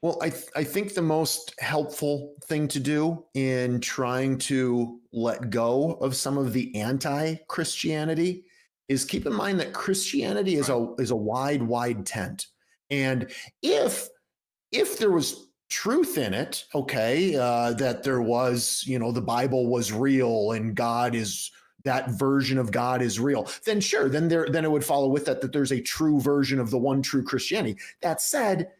S2: Well, I think the most helpful thing to do in trying to let go of some of the anti-Christianity is keep in mind that Christianity is a wide tent. And if there was truth in it, that there was, the Bible was real and that version of God is real, then sure, then it would follow with that there's a true version of the one true Christianity. That said,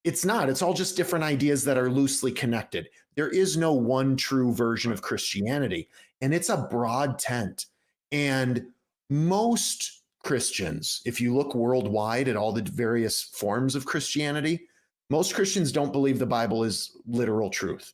S2: it's not. It's all just different ideas that are loosely connected. There is no one true version of Christianity, and it's a broad tent. And most Christians, if you look worldwide at all the various forms of Christianity, most Christians don't believe the Bible is literal truth.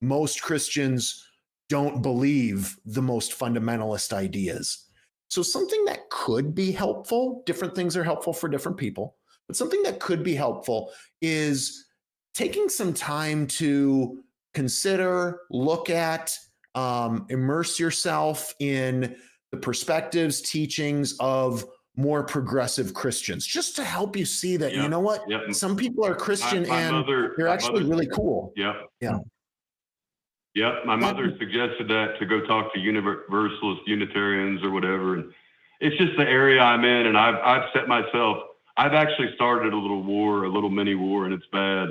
S2: most Christians don't believe the most fundamentalist ideas. So something that could be helpful, different things are helpful for different people, but something that could be helpful is taking some time to consider, look at, immerse yourself in the perspectives, teachings of more progressive Christians, just to help you see that, you know what, some people are Christian and they're actually really cool.
S4: Yeah.
S2: Yeah.
S4: My mother suggested that, to go talk to Universalist Unitarians or whatever. And it's just the area I'm in. And I've set myself, I've actually started a little war, a little mini war, and it's bad.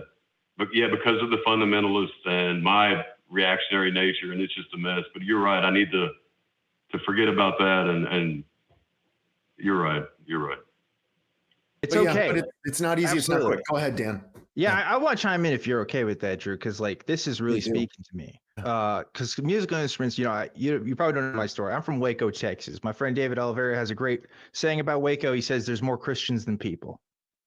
S4: But yeah, because of the fundamentalists and my reactionary nature, and it's just a mess. But you're right. I need to forget about that. And you're right.
S1: It's okay.
S2: But it's not easy.
S1: Absolutely.
S2: It's not quick. Go ahead, Dan.
S1: Yeah, I want to chime in if you're okay with that, Drew, because like this is really speaking to me. Because musical instruments, you probably don't know my story. I'm from Waco, Texas. My friend David Oliveira has a great saying about Waco. He says there's more Christians than people,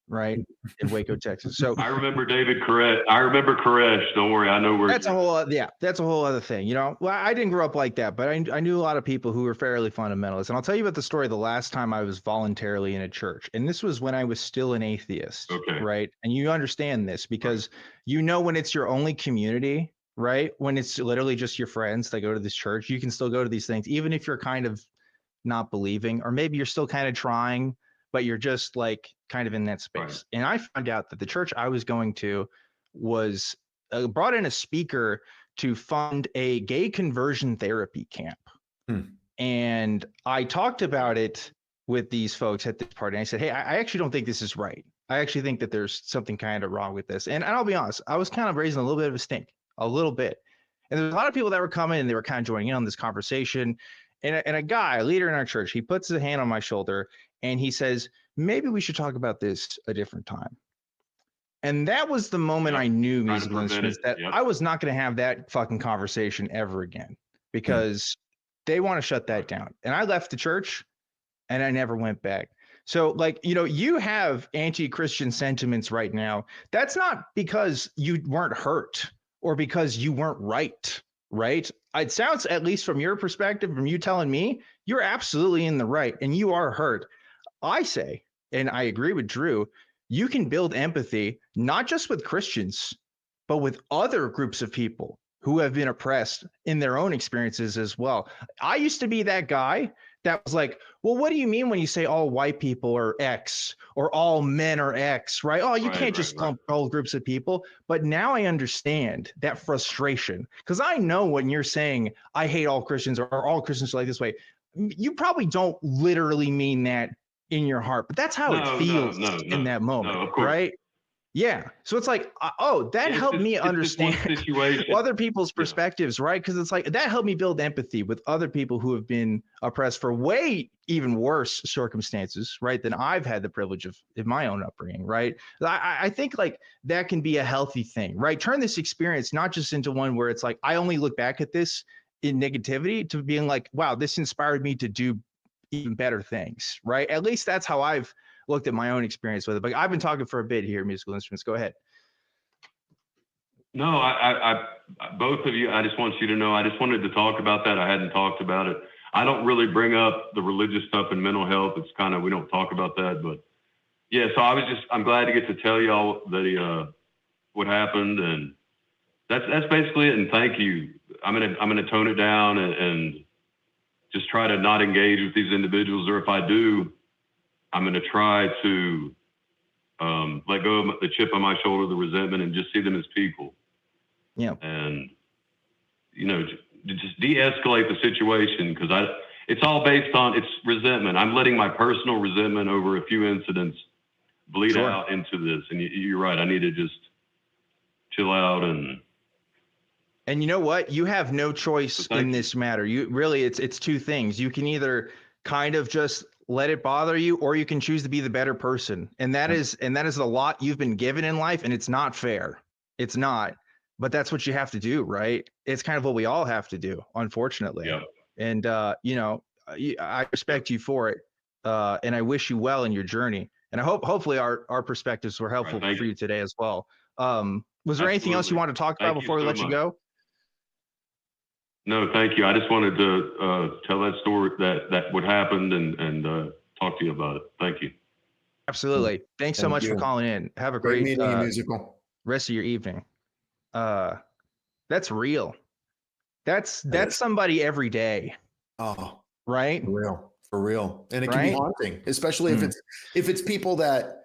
S1: right? In Waco, Texas. So
S4: I remember David Koresh. I remember Koresh. Don't worry, I know where.
S1: That's a whole other thing. Well, I didn't grow up like that, but I knew a lot of people who were fairly fundamentalist. And I'll tell you about the story the last time I was voluntarily in a church. And this was when I was still an atheist, right? And you understand this because when it's your only community, right? When it's literally just your friends that go to this church, you can still go to these things, even if you're kind of not believing, or maybe you're still kind of trying, but you're just like kind of in that space. Right. And I found out that the church I was going to was brought in a speaker to fund a gay conversion therapy camp. And I talked about it with these folks at this party. And I said, hey, I actually don't think this is right. I actually think that there's something kind of wrong with this. And I'll be honest, I was kind of raising a little bit of a stink, a little bit. And there's a lot of people that were coming and they were kind of joining in on this conversation. And a guy, a leader in our church, he puts his hand on my shoulder and he says, maybe we should talk about this a different time. And that was the moment I knew musical instruments that I was not going to have that fucking conversation ever again, because they want to shut that down. And I left the church and I never went back. So like, you have anti-Christian sentiments right now. That's not because you weren't hurt or because you weren't right? It sounds, at least from your perspective, from you telling me, you're absolutely in the right and you are hurt. I say, and I agree with Drew, you can build empathy, not just with Christians, but with other groups of people who have been oppressed in their own experiences as well. I used to be that guy that was like, well, what do you mean when you say all white people are X or all men are X, right? Oh, you can't just lump all groups of people. But now I understand that frustration, because I know when you're saying, I hate all Christians or all Christians are like this way, you probably don't literally mean that in your heart, but that's how it feels in that moment, right? Yeah. So it's like, that helped me understand other people's perspectives, right? Because it's like, that helped me build empathy with other people who have been oppressed for way even worse circumstances, right, than I've had the privilege of in my own upbringing, right? I think like that can be a healthy thing, right? Turn this experience not just into one where it's like, I only look back at this in negativity, to being like, wow, this inspired me to do even better things, right? At least that's how I've looked at my own experience with it. But I've been talking for a bit here, musical instruments. Go ahead.
S4: No, I both of you, I just want you to know, I just wanted to talk about that. I hadn't talked about it. I don't really bring up the religious stuff and mental health. It's kind of, we don't talk about that, but yeah, so I'm glad to get to tell y'all that what happened, and that's basically it. And thank you. I'm gonna tone it down and just try to not engage with these individuals, or if I do, I'm going to try to let go of the chip on my shoulder, the resentment, and just see them as people.
S1: Yeah.
S4: And, just de-escalate the situation, because it's all based on, it's resentment. I'm letting my personal resentment over a few incidents bleed out into this. And you're right. I need to just chill out
S1: And you know what? You have no choice in this matter. You really, it's two things. You can either kind of just let it bother you, or you can choose to be the better person. And that is a lot you've been given in life, and it's not fair. It's not, but that's what you have to do, right? It's kind of what we all have to do, unfortunately.
S4: Yep.
S1: And I respect you for it. And I wish you well in your journey. And I hopefully our perspectives were helpful for you today as well. Was there anything else you want to talk about before we let you go?
S4: No, thank you. I just wanted to tell that story, that what happened, and talk to you about it. Thank you.
S1: Absolutely. Thanks so much for calling in. Have a great
S2: meeting you, Musical.
S1: rest of your evening. That's real. That's somebody every day.
S2: Oh,
S1: right?
S2: For real. And it can be haunting, especially if it's people that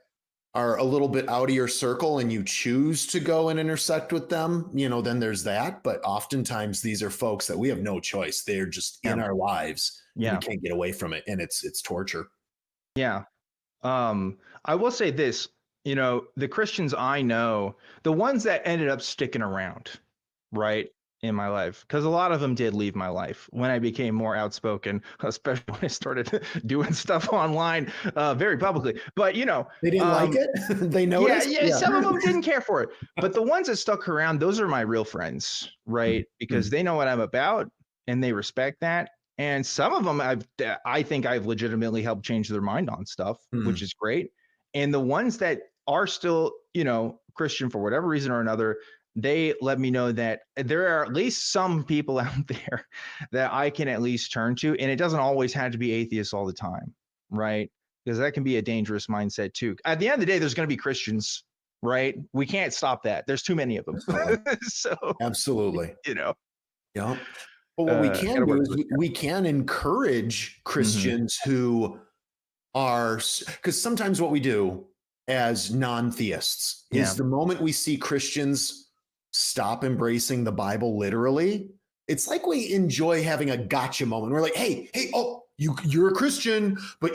S2: are a little bit out of your circle and you choose to go and intersect with them, then there's that. But oftentimes these are folks that we have no choice. They're just in our lives. Yeah. We can't get away from it. And it's torture.
S1: Yeah. I will say this, the Christians I know, the ones that ended up sticking around, right, in my life, because a lot of them did leave my life when I became more outspoken, especially when I started doing stuff online very publicly. But,
S2: they didn't like it. They noticed.
S1: Yeah, some of them didn't care for it. But the ones that stuck around, those are my real friends, right? Because they know what I'm about and they respect that. And some of them I think I've legitimately helped change their mind on stuff, which is great. And the ones that are still, Christian for whatever reason or another, they let me know that there are at least some people out there that I can at least turn to. And it doesn't always have to be atheists all the time, right? Because that can be a dangerous mindset too. At the end of the day, there's going to be Christians, right? We can't stop that. There's too many of them. So
S2: absolutely.
S1: Yeah.
S2: But what we can do is we can encourage Christians who are, because sometimes what we do as non-theists is the moment we see Christians stop embracing the Bible literally, it's like we enjoy having a gotcha moment. We're like, hey, oh, you're a Christian, but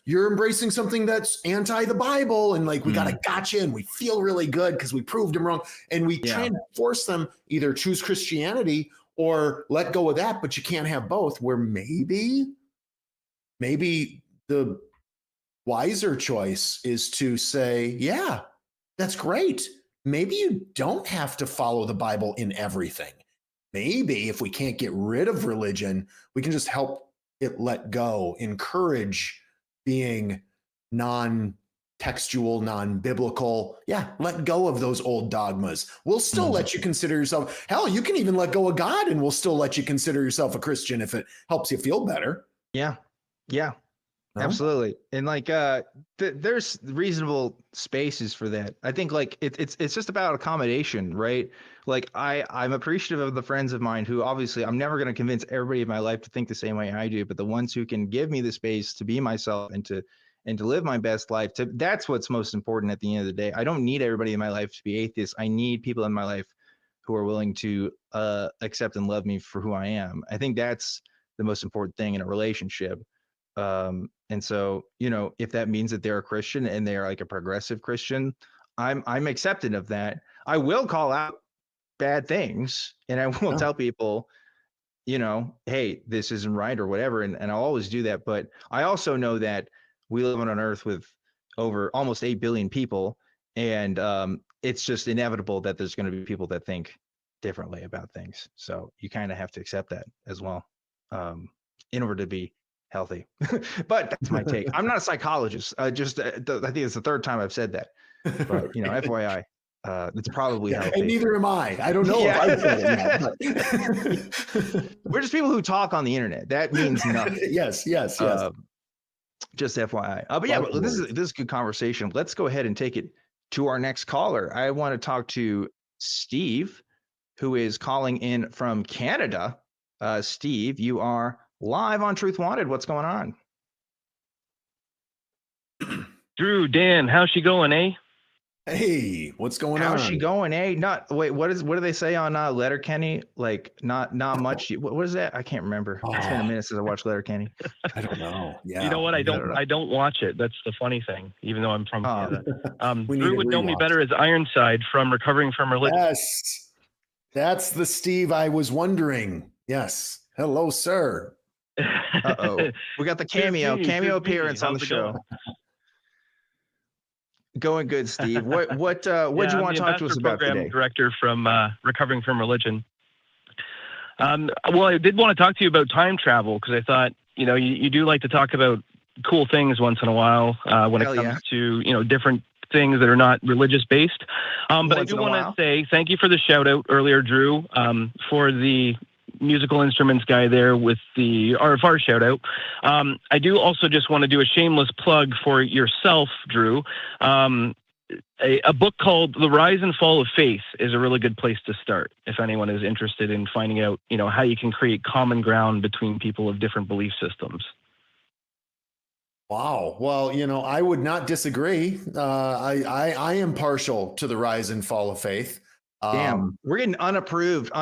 S2: you're embracing something that's anti the Bible, and like we got a gotcha, and we feel really good because we proved them wrong, and we try and force them either choose Christianity or let go of that, but you can't have both. Where maybe the wiser choice is to say, yeah, that's great. Maybe you don't have to follow the Bible in everything. Maybe if we can't get rid of religion, we can just help it let go, encourage being non-textual, non-biblical. Yeah, let go of those old dogmas. We'll still let you consider yourself. Hell, you can even let go of God and we'll still let you consider yourself a Christian if it helps you feel better.
S1: Yeah. Absolutely. And like there's reasonable spaces for that. I think like it's just about accommodation, right? Like I'm appreciative of the friends of mine who obviously I'm never going to convince everybody in my life to think the same way I do, but the ones who can give me the space to be myself and to live my best life, that's what's most important at the end of the day. I don't need everybody in my life to be atheists. I need people in my life who are willing to accept and love me for who I am. I think that's the most important thing in a relationship. And so, if that means that they're a Christian and they're like a progressive Christian, I'm accepting of that. I will call out bad things and I will tell people, hey, this isn't right or whatever. And I'll always do that. But I also know that we live on an earth with over almost 8 billion people. And it's just inevitable that there's going to be people that think differently about things. So you kind of have to accept that as well in order to be healthy. But that's my take. I'm not a psychologist. I think it's the third time I've said that. But FYI, it's probably healthy.
S2: And neither am I. I don't know if I've said it yet.
S1: We're just people who talk on the internet. That means nothing.
S2: Yes. Just
S1: FYI. But yeah, this is good conversation. Let's go ahead and take it to our next caller. I want to talk to Steve, who is calling in from Canada. Steve, you are live on Truth Wanted. What's going on?
S5: Drew, Dan, how's she going, eh?
S2: Hey, what's going on?
S1: How's she going, eh? What do they say on Letterkenny? Like not much. What is that? I can't remember. It's been a minute since I watched Letterkenny.
S2: I don't know. Yeah.
S5: You know what? I don't watch it. That's the funny thing, even though I'm from Canada. Drew would know me better as Ironside from Recovering from Religion.
S2: Yes. That's the Steve I was wondering. Yes. Hello, sir.
S1: We got the cameo appearance on the show. Going good, Steve. What you want to talk to us about today?
S5: Director from Recovering from Religion. Well, I did want to talk to you about time travel because I thought you do like to talk about cool things once in a while when it comes to different things that are not religious based. But I do want to say thank you for the shout out earlier, Drew, for the musical instruments guy there with the RFR shout out. I do also just want to do a shameless plug for yourself, Drew. A book called The Rise and Fall of Faith is a really good place to start if anyone is interested in finding out, how you can create common ground between people of different belief systems.
S2: Wow. Well, I would not disagree. I am partial to The Rise and Fall of Faith.
S1: Damn, we're getting unapproved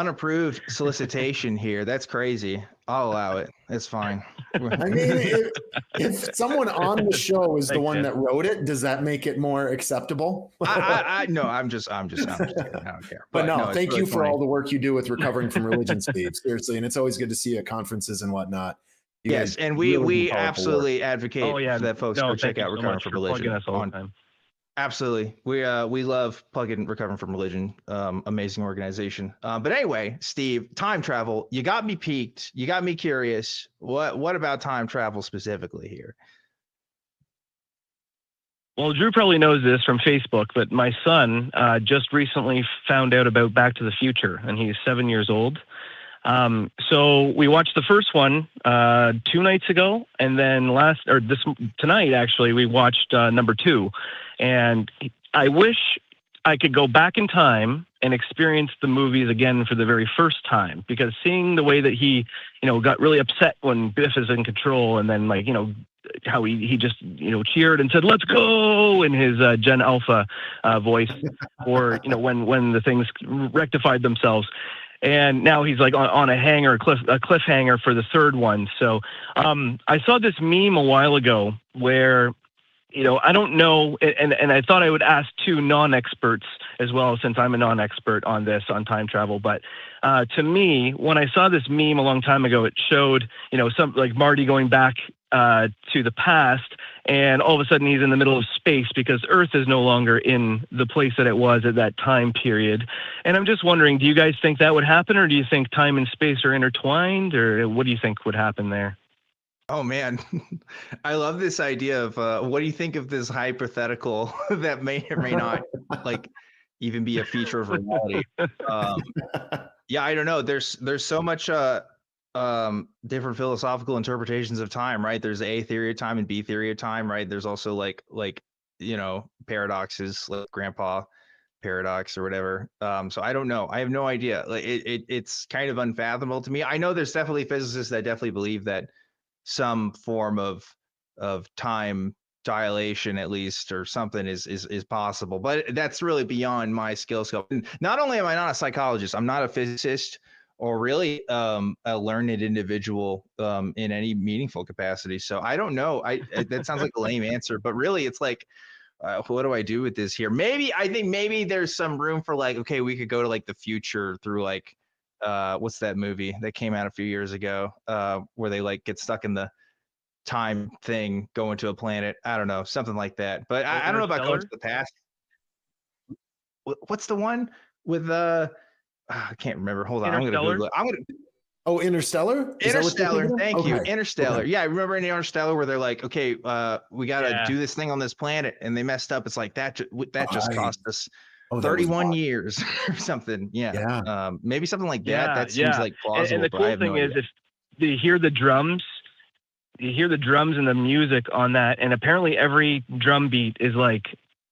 S1: solicitation here. That's crazy. I'll allow it. It's fine.
S2: I mean, if someone on the show is the one that wrote it, does that make it more acceptable?
S1: No, I'm just kidding. I don't care.
S2: But no, thank you for all the work you do with recovering from religion, Steve. Seriously, and it's always good to see you at conferences and whatnot.
S1: Yes, and we absolutely advocate for that folks go check out Recovering from Religion
S5: all the time.
S1: Absolutely. We love plugging Recovering from Religion. Amazing organization. But anyway, Steve, time travel, you got me piqued. You got me curious. What about time travel specifically here?
S5: Well, Drew probably knows this from Facebook, but my son just recently found out about Back to the Future, and he's 7 years old. So we watched the first one 2 nights ago, and then tonight actually we watched number 2. And I wish I could go back in time and experience the movies again for the very first time, because seeing the way that he, got really upset when Biff is in control, and then how he just, cheered and said, "Let's go," in his Gen Alpha voice, or, when the things rectified themselves. And now he's like on a cliffhanger for the third one. So I saw this meme a while ago where, I don't know, and I thought I would ask 2 non-experts as well, since I'm a non-expert on time travel. But to me, when I saw this meme a long time ago, it showed, some like Marty going back to the past, and all of a sudden he's in the middle of space because Earth is no longer in the place that it was at that time period. And I'm just wondering, do you guys think that would happen, or do you think time and space are intertwined, or what do you think would happen there?
S1: Oh man, I love this idea of what do you think of this hypothetical that may or may not even be a feature of reality? Yeah, I don't know. There's so much different philosophical interpretations of time, right? There's A theory of time and B theory of time, right? There's also like paradoxes, like grandpa paradox or whatever. So I don't know. I have no idea. Like it's kind of unfathomable to me. I know there's definitely physicists that definitely believe that some form of time dilation, at least, or something is possible, but that's really beyond my skill scope. And not only am I not a psychologist, I'm not a physicist or really a learned individual in any meaningful capacity. So I don't know. That sounds like a lame answer, but really it's like, what do I do with this here? I think maybe there's some room for okay, we could go to the future through what's that movie that came out a few years ago where they get stuck in the time thing, going to a planet. I don't know, something like that. But I don't know about going to the past. What's the one with I can't remember. Hold on, I'm gonna Google it.
S2: Oh, Interstellar?
S1: Interstellar. Thank you.
S2: Okay.
S1: Interstellar. Okay. Yeah, I remember in Interstellar where they're like, okay, we gotta do this thing on this planet, and they messed up. It's like that just cost us 31 years or something. Yeah. Maybe something like that. That seems like plausible.
S5: And the cool thing is, if you hear the drums, and the music on that, and apparently every drum beat is like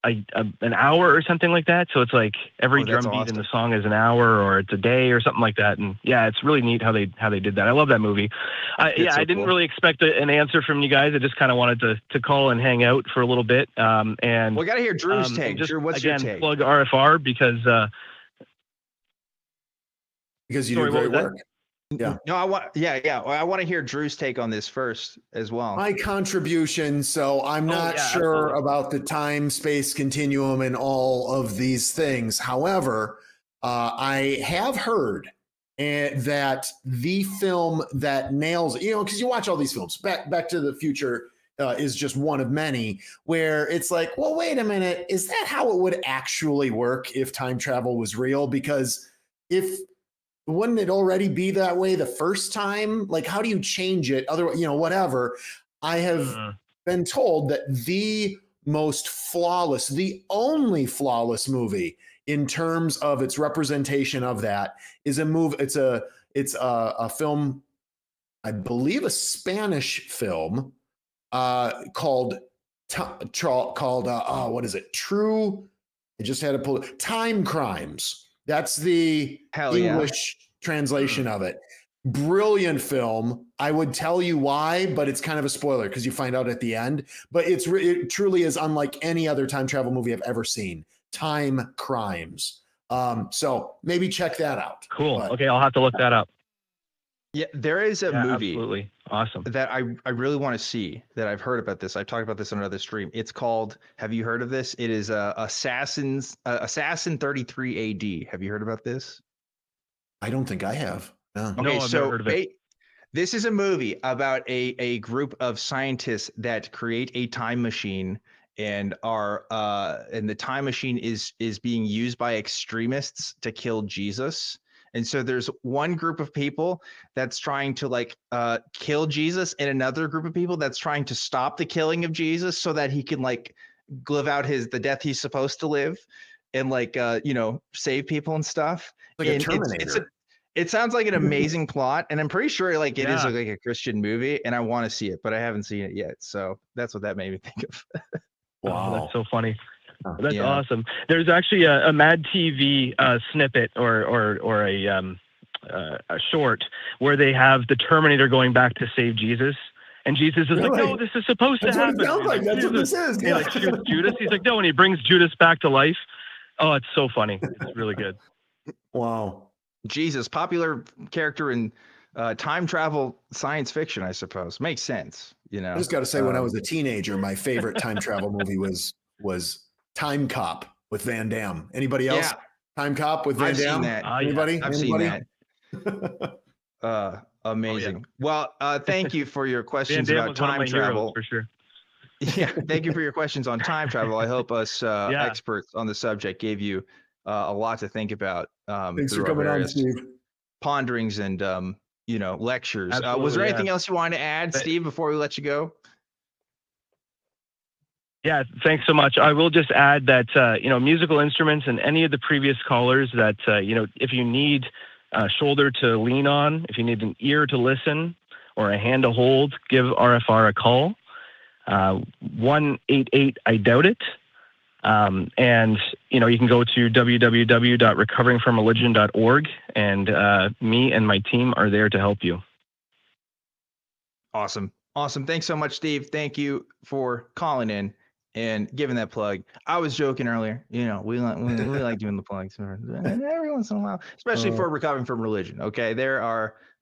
S5: an hour or something like that. So it's like every drum beat in the song is an hour, or it's a day or something like that. And yeah, it's really neat how they did that. I love that movie. I didn't really expect an answer from you guys. I just kind of wanted to call and hang out for a little bit. And
S1: we got to hear Drew's take.
S5: Just,
S1: Drew, what's your take?
S5: Plug RFR because
S2: you do great work. Yeah.
S1: No, I want to hear Drew's take on this first as well.
S2: My contribution. So I'm not sure about the time-space continuum and all of these things. However, I have heard that the film that nails, because you watch all these films, Back to the Future is just one of many, where it's like, well, wait a minute, is that how it would actually work if time travel was real? Because wouldn't it already be that way the first time? Like, how do you change it? Otherwise, whatever. I have been told that the only flawless movie in terms of its representation of that is a movie. It's a film, I believe, a Spanish film called what is it? True. I just had to pull it. Time Crimes. That's the English translation of it. Brilliant film. I would tell you why, but it's kind of a spoiler because you find out at the end. But it truly is unlike any other time travel movie I've ever seen. Time Crimes. So maybe check that out.
S5: Cool. Okay, I'll have to look that up.
S1: Yeah, there is a movie
S5: absolutely awesome
S1: that I really want to see, that I've heard about this. I've talked about this on another stream. It's called, have you heard of this? It is Assassin 33 AD. Have you heard about this?
S2: I don't think I have. No.
S1: Okay,
S5: no, I've never heard of it.
S1: This is a movie about a group of scientists that create a time machine, and the time machine is being used by extremists to kill Jesus. And so there's one group of people that's trying to kill Jesus, and another group of people that's trying to stop the killing of Jesus so that he can live out the death he's supposed to live, and save people and stuff.
S2: Like a Terminator.
S1: It sounds like an amazing plot, and I'm pretty sure is like a Christian movie, and I want to see it, but I haven't seen it yet. So that's what that made me think of.
S5: Wow, that's so funny. That's awesome. There's actually a Mad TV snippet or a short where they have the Terminator going back to save Jesus, and Jesus is like, "No, this is supposed to happen."
S2: What it sounds like. That's what this is.
S5: Yeah, shoots Judas. He's like, "No," and he brings Judas back to life. Oh, it's so funny. It's really good.
S2: Wow.
S1: Jesus, popular character in time travel science fiction, I suppose. Makes sense, I
S2: just got to say, when I was a teenager, my favorite time travel movie was Time Cop with Van Damme. Anybody else?
S1: Yeah.
S2: Time Cop with Van
S1: I've
S2: Damme?
S1: Seen that.
S2: Anybody?
S1: I've seen that. Amazing. Well, thank you for your questions about time travel.
S5: For sure.
S1: Yeah, thank you for your questions on time travel. I hope us experts on the subject gave you a lot to think about.
S2: Thanks for coming on, Steve.
S1: Ponderings and lectures. Was there anything else you wanted to add, Steve, before we let you go?
S5: Yeah, thanks so much. I will just add that, musical instruments and any of the previous callers that, if you need a shoulder to lean on, if you need an ear to listen or a hand to hold, give RFR a call. 188 I doubt it. And, you can go to www.recoveringfromreligion.org, and me and my team are there to help you.
S1: Awesome. Thanks so much, Steve. Thank you for calling in and giving that plug. I was joking earlier. We like doing the plugs every once in a while, especially for Recovering from Religion. Okay, they're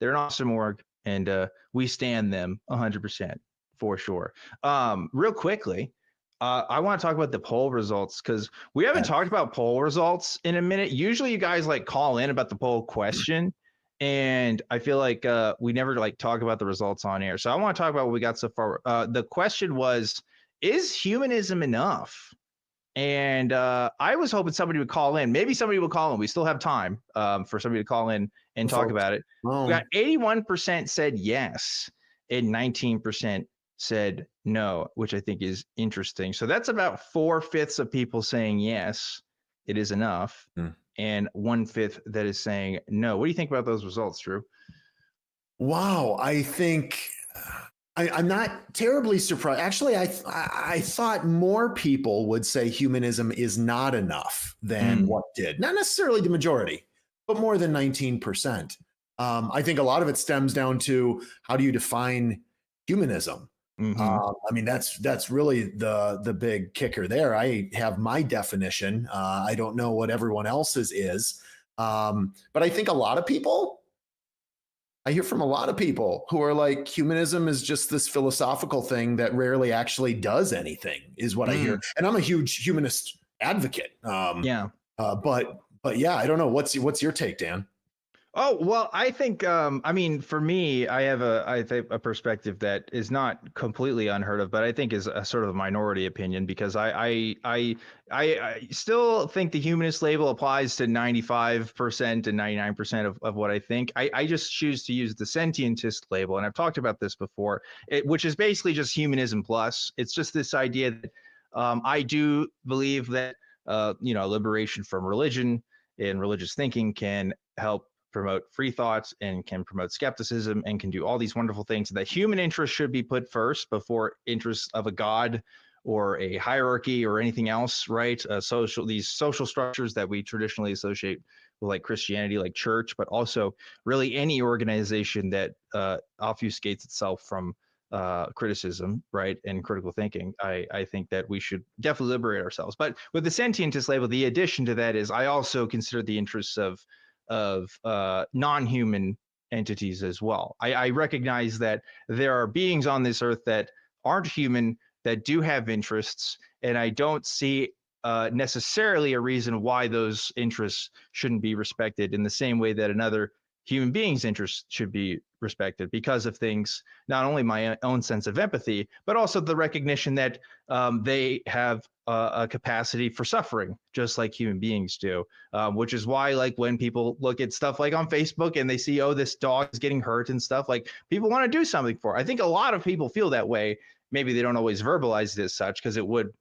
S1: an awesome org, and we stand them 100% for sure. Real quickly, I want to talk about the poll results, because we haven't talked about poll results in a minute. Usually, you guys call in about the poll question, and I feel like we never talk about the results on air. So I want to talk about what we got so far. The question was, is humanism enough? And I was hoping somebody would call in. Maybe somebody will call in. We still have time for somebody to call in and talk about it. We got 81% said yes, and 19% said no, which I think is interesting. So that's about 4/5 of people saying yes, it is enough, and 1/5 that is saying no. What do you think about those results, Drew?
S2: Wow, I think I'm not terribly surprised. Actually, I thought more people would say humanism is not enough than what did. Not necessarily the majority, but more than 19%. I think a lot of it stems down to, how do you define humanism? That's really the big kicker there. I have my definition. I don't know what everyone else's is. But I think I hear from a lot of people who are like, humanism is just this philosophical thing that rarely actually does anything, is what I hear. And I'm a huge humanist advocate. But yeah, I don't know. What's your take, Dan?
S1: Oh, well, I think, for me, I have a perspective that is not completely unheard of, but I think is a sort of a minority opinion, because I still think the humanist label applies to 95% and 99% of what I think. I just choose to use the sentientist label. And I've talked about this before, which is basically just humanism plus. It's just this idea that I do believe that, liberation from religion and religious thinking can help promote free thoughts and can promote skepticism and can do all these wonderful things. That human interest should be put first before interests of a god or a hierarchy or anything else, right? These social structures that we traditionally associate with like Christianity, like church, but also really any organization that obfuscates itself from criticism, right, and critical thinking. I think that we should definitely liberate ourselves. But with the sentientist label, the addition to that is I also consider the interests of non-human entities as well. I recognize that there are beings on this earth that aren't human, that do have interests, and I don't see necessarily a reason why those interests shouldn't be respected in the same way that another human being's interests should be respected, because of things, not only my own sense of empathy, but also the recognition that they have a capacity for suffering, just like human beings do, which is why, like, when people look at stuff like on Facebook and they see, oh, this dog is getting hurt and stuff, like, people want to do something for it. I think a lot of people feel that way. Maybe they don't always verbalize it as such, because it would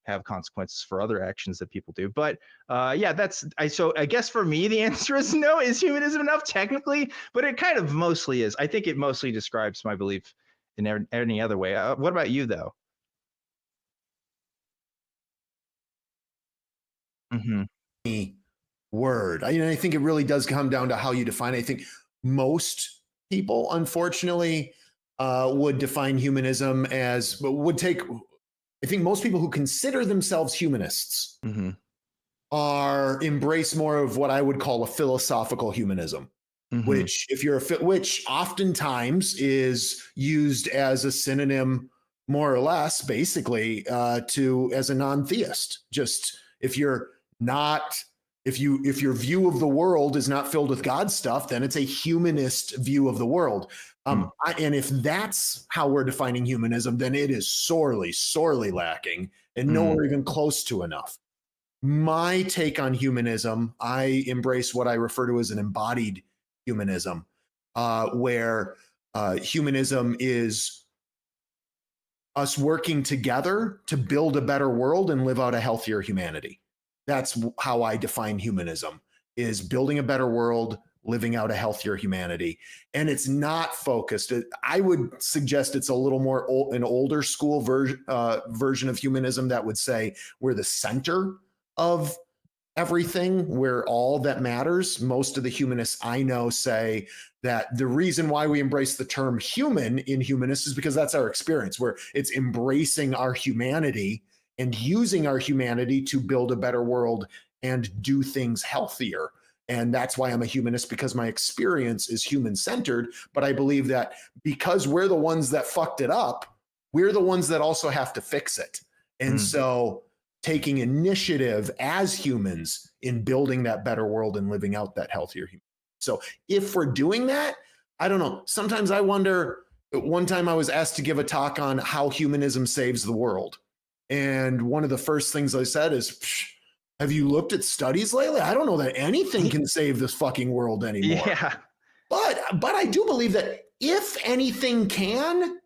S1: have consequences for other actions that people do. But yeah, so I guess for me, the answer is no. Is humanism enough? Technically, but it kind of mostly is. I think it mostly describes my belief in any other way. What about you, though? Mm-hmm.
S2: Word. I think it really does come down to how you define it. I think most people, unfortunately, would define humanism as, I think most people who consider themselves humanists embrace more of what I would call a philosophical humanism, which which oftentimes is used as a synonym, more or less, basically, as a non-theist. Just if your view of the world is not filled with God stuff, then it's a humanist view of the world. And if that's how we're defining humanism, then it is sorely, sorely lacking and nowhere even close to enough. My take on humanism, I embrace what I refer to as an embodied humanism, where humanism is us working together to build a better world and live out a healthier humanity. That's how I define humanism, is building a better world, living out a healthier humanity. And it's not focused. I would suggest it's a little more an older school version of humanism that would say we're the center of everything, we're all that matters. Most of the humanists I know say that the reason why we embrace the term human in humanists is because that's our experience, where it's embracing our humanity and using our humanity to build a better world and do things healthier. And that's why I'm a humanist, because my experience is human-centered. But I believe that because we're the ones that fucked it up, we're the ones that also have to fix it. And so taking initiative as humans in building that better world and living out that healthier human. So if we're doing that, I don't know. Sometimes I wonder, one time I was asked to give a talk on how humanism saves the world. And one of the first things I said is, have you looked at studies lately? I don't know that anything can save this fucking world anymore.
S1: Yeah.
S2: But I do believe that if anything can,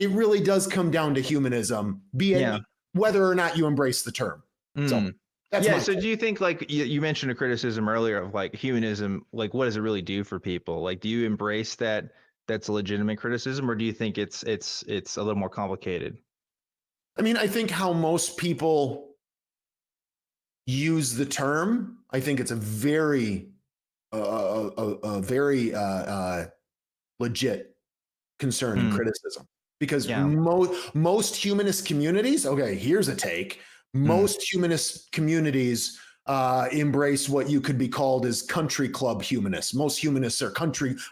S2: it really does come down to humanism, be it whether or not you embrace the term. So that's
S1: so do you think, like, you mentioned a criticism earlier of like humanism, like what does it really do for people? Like, do you embrace that that's a legitimate criticism, or do you think it's a little more complicated?
S2: I mean, I think how most people use the term, I think it's a very legit concern and criticism, because most humanist communities, okay, here's a take. Most humanist communities embrace what you could be called as country club humanists. Most humanists are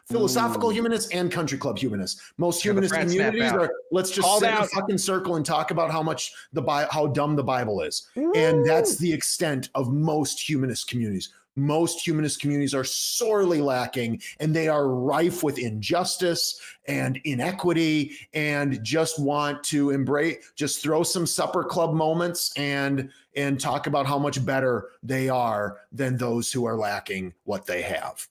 S2: philosophical humanists and country club humanists. Most humanist communities are, let's just sit in a fucking circle and talk about how dumb the Bible is. And that's the extent of most humanist communities. Most humanist communities are sorely lacking, and they are rife with injustice and inequity, and just want to just throw some supper club moments and talk about how much better they are than those who are lacking what they have.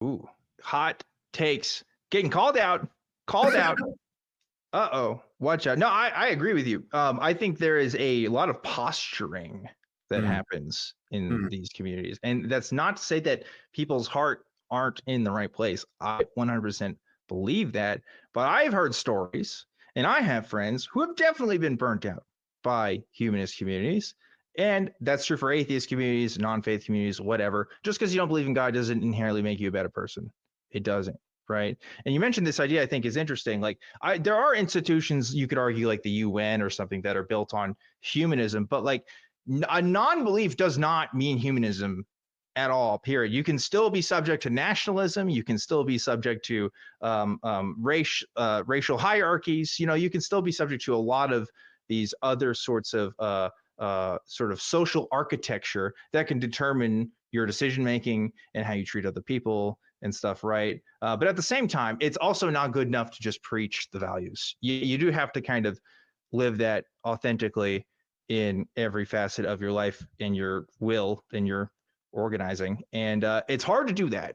S1: Ooh, hot takes getting called out. Uh-oh, watch out. No, I agree with you. I think there is a lot of posturing that happens in these communities. And that's not to say that people's heart aren't in the right place. I 100% believe that, but I've heard stories and I have friends who have definitely been burnt out by humanist communities. And that's true for atheist communities, non-faith communities, whatever. Just because you don't believe in God doesn't inherently make you a better person. It doesn't, right? And you mentioned this idea, I think, is interesting. Like, there are institutions, you could argue, like the UN or something, that are built on humanism, but like a non-belief does not mean humanism at all, period. You can still be subject to nationalism. You can still be subject to racial hierarchies. You know, you can still be subject to a lot of these other sorts of sort of social architecture that can determine your decision making and how you treat other people and stuff, right? But at the same time, it's also not good enough to just preach the values. You do have to kind of live that authentically in every facet of your life, in your will, in your organizing. And it's hard to do that.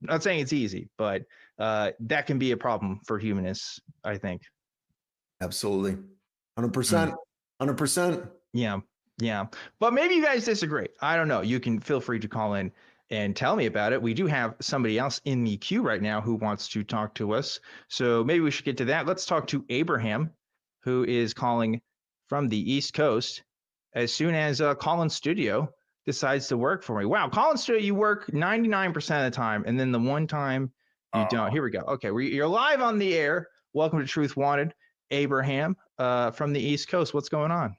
S1: I'm not saying it's easy, but that can be a problem for humanists, I think.
S2: Absolutely. 100%. 100%.
S1: Yeah. Yeah. But maybe you guys disagree. I don't know. You can feel free to call in and tell me about it. We do have somebody else in the queue right now who wants to talk to us. So maybe we should get to that. Let's talk to Abraham, who is calling from the East Coast, as soon as Colin's studio decides to work for me. Wow, Colin's studio, you work 99% of the time, and then the one time you don't. Here we go. Okay, you're live on the air. Welcome to Truth Wanted, Abraham from the East Coast. What's going on?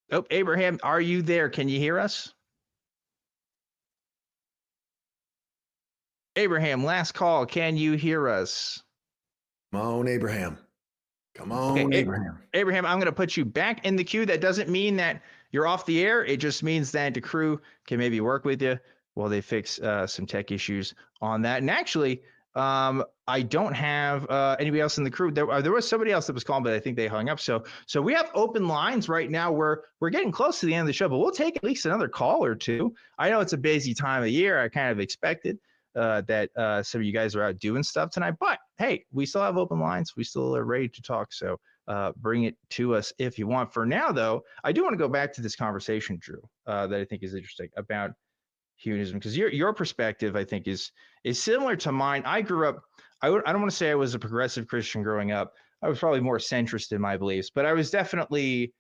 S1: Oh, Abraham, are you there? Can you hear us? Abraham, last call. Can you hear us?
S2: Come on, Abraham. Come on, okay, Abraham.
S1: Abraham, I'm going to put you back in the queue. That doesn't mean that you're off the air. It just means that the crew can maybe work with you while they fix some tech issues on that. And actually, I don't have anybody else in the crew. There was somebody else that was calling, but I think they hung up. So we have open lines right now. We're getting close to the end of the show, but we'll take at least another call or two. I know it's a busy time of year. I kind of expected that some of you guys are out doing stuff tonight, but hey, we still have open lines. We still are ready to talk. So bring it to us if you want. For now, though, I do want to go back to this conversation, Drew, that I think is interesting about humanism, because your perspective, I think, is similar to mine. I grew up, I don't want to say I was a progressive Christian growing up. I was probably more centrist in my beliefs, but I was definitely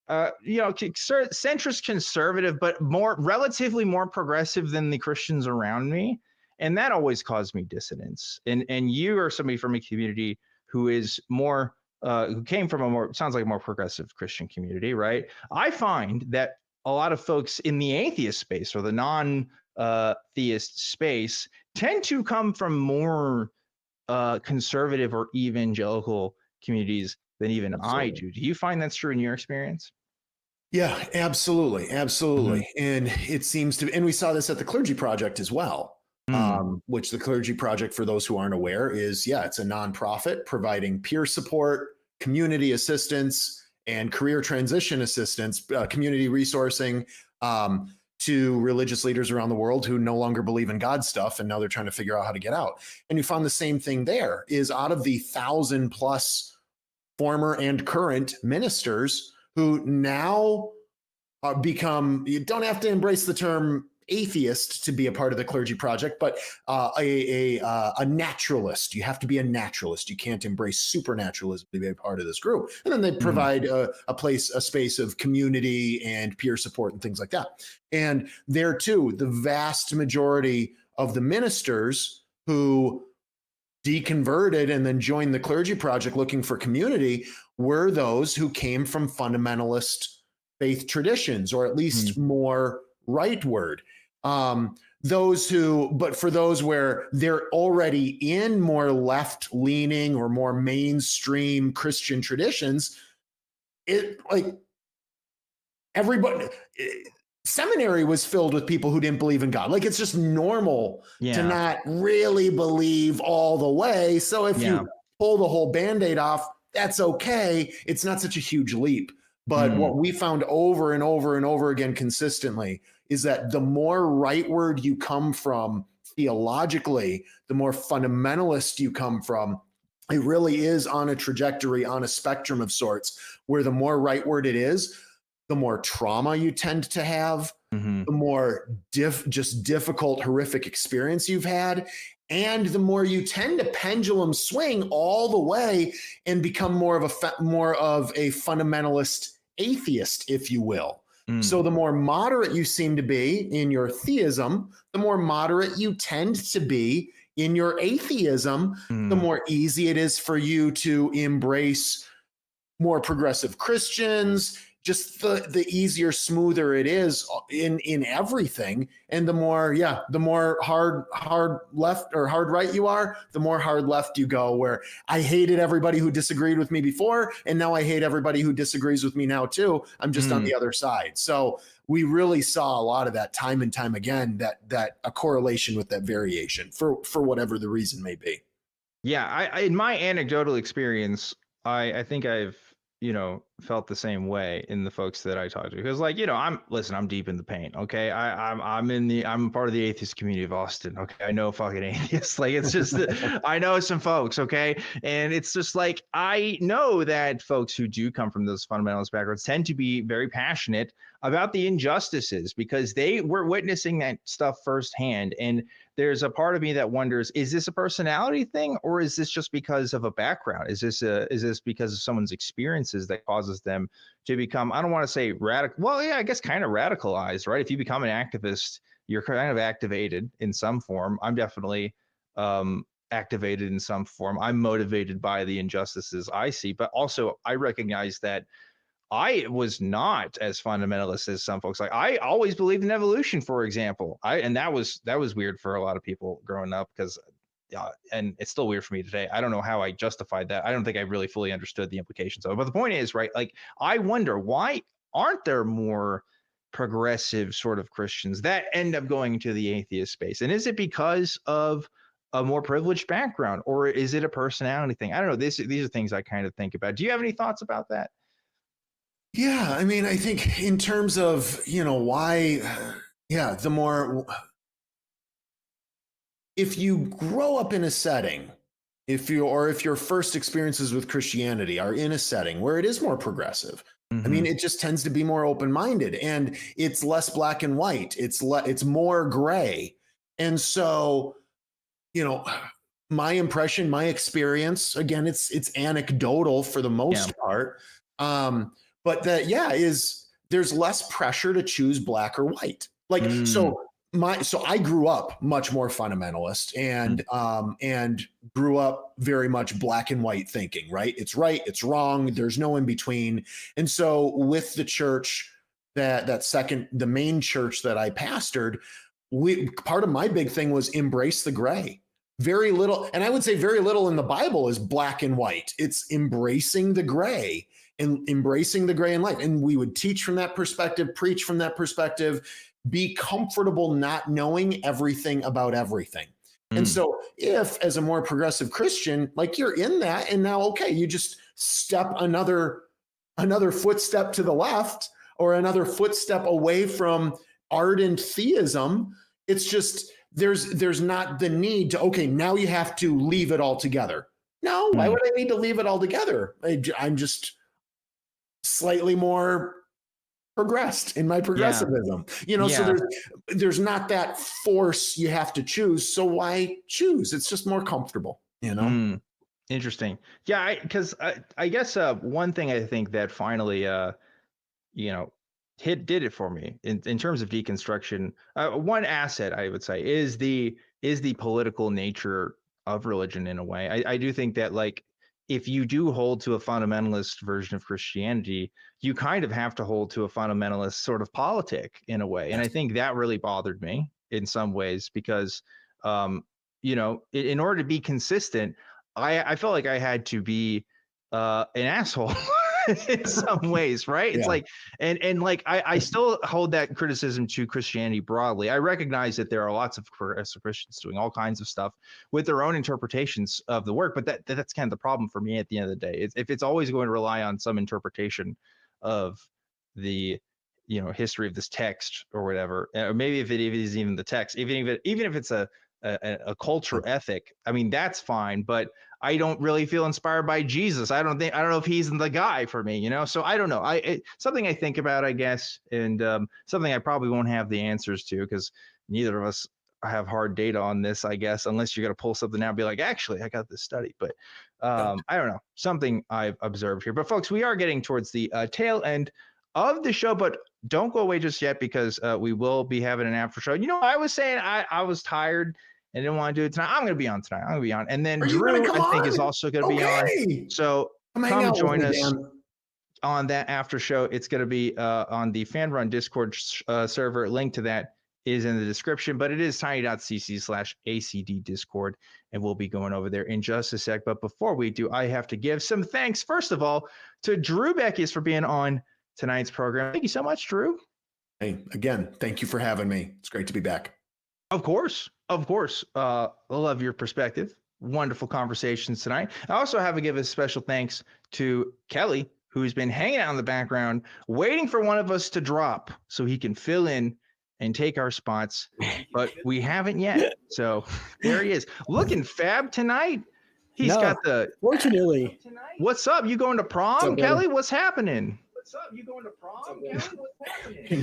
S1: centrist conservative, but relatively more progressive than the Christians around me. And that always caused me dissonance. And you are somebody from a community who is more, who came from sounds like a more progressive Christian community, right? I find that a lot of folks in the atheist space or the non-theist space tend to come from more conservative or evangelical communities than even I do. Do you find that's true in your experience?
S2: Yeah, absolutely. Absolutely. Mm-hmm. And it seems to, and we saw this at the Clergy Project as well. Which the Clergy Project, for those who aren't aware, is, it's a nonprofit providing peer support, community assistance, and career transition assistance, community resourcing to religious leaders around the world who no longer believe in God stuff, and now they're trying to figure out how to get out. And you found the same thing there. Is out of the 1,000+ former and current ministers who now become, you don't have to embrace the term atheist to be a part of the Clergy Project, but a naturalist. You have to be a naturalist. You can't embrace supernaturalism to be a part of this group. And then they provide a space of community and peer support and things like that. And there too, the vast majority of the ministers who deconverted and then joined the Clergy Project looking for community were those who came from fundamentalist faith traditions, or at least more rightward. But for those where they're already in more left-leaning or more mainstream Christian traditions, seminary was filled with people who didn't believe in God. Like, it's just normal to not really believe all the way. So if you pull the whole Band-Aid off, that's okay. It's not such a huge leap. But what we found over and over and over again consistently is that the more rightward you come from theologically, the more fundamentalist you come from, it really is on a trajectory, on a spectrum of sorts, where the more rightward it is, the more trauma you tend to have,
S1: Mm-hmm.
S2: the more just difficult, horrific experience you've had, and the more you tend to pendulum swing all the way and become more of a fundamentalist atheist, if you will. So the more moderate you seem to be in your theism, the more moderate you tend to be in your atheism, the more easy it is for you to embrace more progressive Christians, just the easier, smoother it is in everything. And the more hard left or hard right you are, the more hard left you go, where I hated everybody who disagreed with me before, and now I hate everybody who disagrees with me now too. I'm just on the other side. So we really saw a lot of that time and time again, that a correlation with that variation for whatever the reason may be.
S1: Yeah, I in my anecdotal experience, I think I've felt the same way in the folks that I talk to, because I'm deep in the paint. Okay. I'm part of the atheist community of Austin. Okay. I know fucking atheists. Like, it's just, I know some folks. Okay. And it's just like, I know that folks who do come from those fundamentalist backgrounds tend to be very passionate about the injustices because they were witnessing that stuff firsthand. And there's a part of me that wonders, is this a personality thing, or is this just because of a background? Is this because of someone's experiences that causes them to become, I don't want to say radical. Well, yeah, I guess kind of radicalized, right? If you become an activist, you're kind of activated in some form. I'm definitely activated in some form. I'm motivated by the injustices I see, but also I recognize that I was not as fundamentalist as some folks. Like, I always believed in evolution, for example. And that was weird for a lot of people growing up, because and it's still weird for me today. I don't know how I justified that. I don't think I really fully understood the implications of it. But the point is, right, like, I wonder, why aren't there more progressive sort of Christians that end up going to the atheist space? And is it because of a more privileged background, or is it a personality thing? I don't know. These are things I kind of think about. Do you have any thoughts about that?
S2: Yeah, I mean, I think in terms of, why, the more, if you grow up in a setting, if your first experiences with Christianity are in a setting where it is more progressive, I mean, it just tends to be more open-minded, and it's less black and white. It's more gray. And so, my impression, my experience, again, it's anecdotal for the most part. But there's less pressure to choose black or white. Like, so I grew up much more fundamentalist and grew up very much black and white thinking, right? It's right, it's wrong, there's no in between. And so with the church, the main church that I pastored, part of my big thing was embrace the gray. Very little, and I would say very little in the Bible is black and white. It's embracing the gray and embracing the gray in life. And we would teach from that perspective, preach from that perspective, be comfortable not knowing everything about everything. And so if, as a more progressive Christian, like, you're in that, and now, okay, you just step another footstep to the left, or another footstep away from ardent theism, it's just, there's not the need to, okay, now you have to leave it all together. No, why would I need to leave it all together? I'm just slightly more progressed in my progressivism, so there's not that force you have to choose. So why choose? It's just more comfortable,
S1: Interesting. Yeah, because I guess one thing I think that finally, did it for me in terms of deconstruction. One asset, I would say, is the political nature of religion in a way. I do think that, like, if you do hold to a fundamentalist version of Christianity, you kind of have to hold to a fundamentalist sort of politic in a way. And I think that really bothered me in some ways, because, in order to be consistent, I felt like I had to be an asshole in some ways, right? It's like, and like, I still hold that criticism to Christianity broadly. I recognize that there are lots of progressive Christians doing all kinds of stuff with their own interpretations of the work, but that's kind of the problem for me at the end of the day. If it's always going to rely on some interpretation of the history of this text or whatever, or maybe if it is even the text, even if it's a culture ethic, I mean, that's fine. But I don't really feel inspired by Jesus. I don't know if he's the guy for me, you know? So I don't know. Something I think about, I guess, and something I probably won't have the answers to, because neither of us have hard data on this, I guess, unless you're going to pull something out and be like, actually, I got this study. But I don't know, something I've observed here. But folks, we are getting towards the tail end of the show, but don't go away just yet, because we will be having an after show. You know, I was saying I was tired and didn't want to do it tonight. I'm going to be on tonight. I'm going to be on. And then Drew, I think, is also going to be on. So come join us on that after show. It's going to be on the Fan Run Discord server. Link to that is in the description, but it is tiny.cc/ACD Discord, and we'll be going over there in just a sec. But before we do, I have to give some thanks, first of all, to Drew Bekius for being on tonight's program. Thank you so much, Drew.
S2: Hey, again, thank you for having me. It's great to be back.
S1: Of course. I love your perspective. Wonderful conversations tonight. I also have to give a special thanks to Kelly, who's been hanging out in the background, waiting for one of us to drop so he can fill in and take our spots, but we haven't yet. So there he is, looking fab tonight. He's got the.
S6: Fortunately.
S1: What's up? You going to prom, Kelly? What's happening?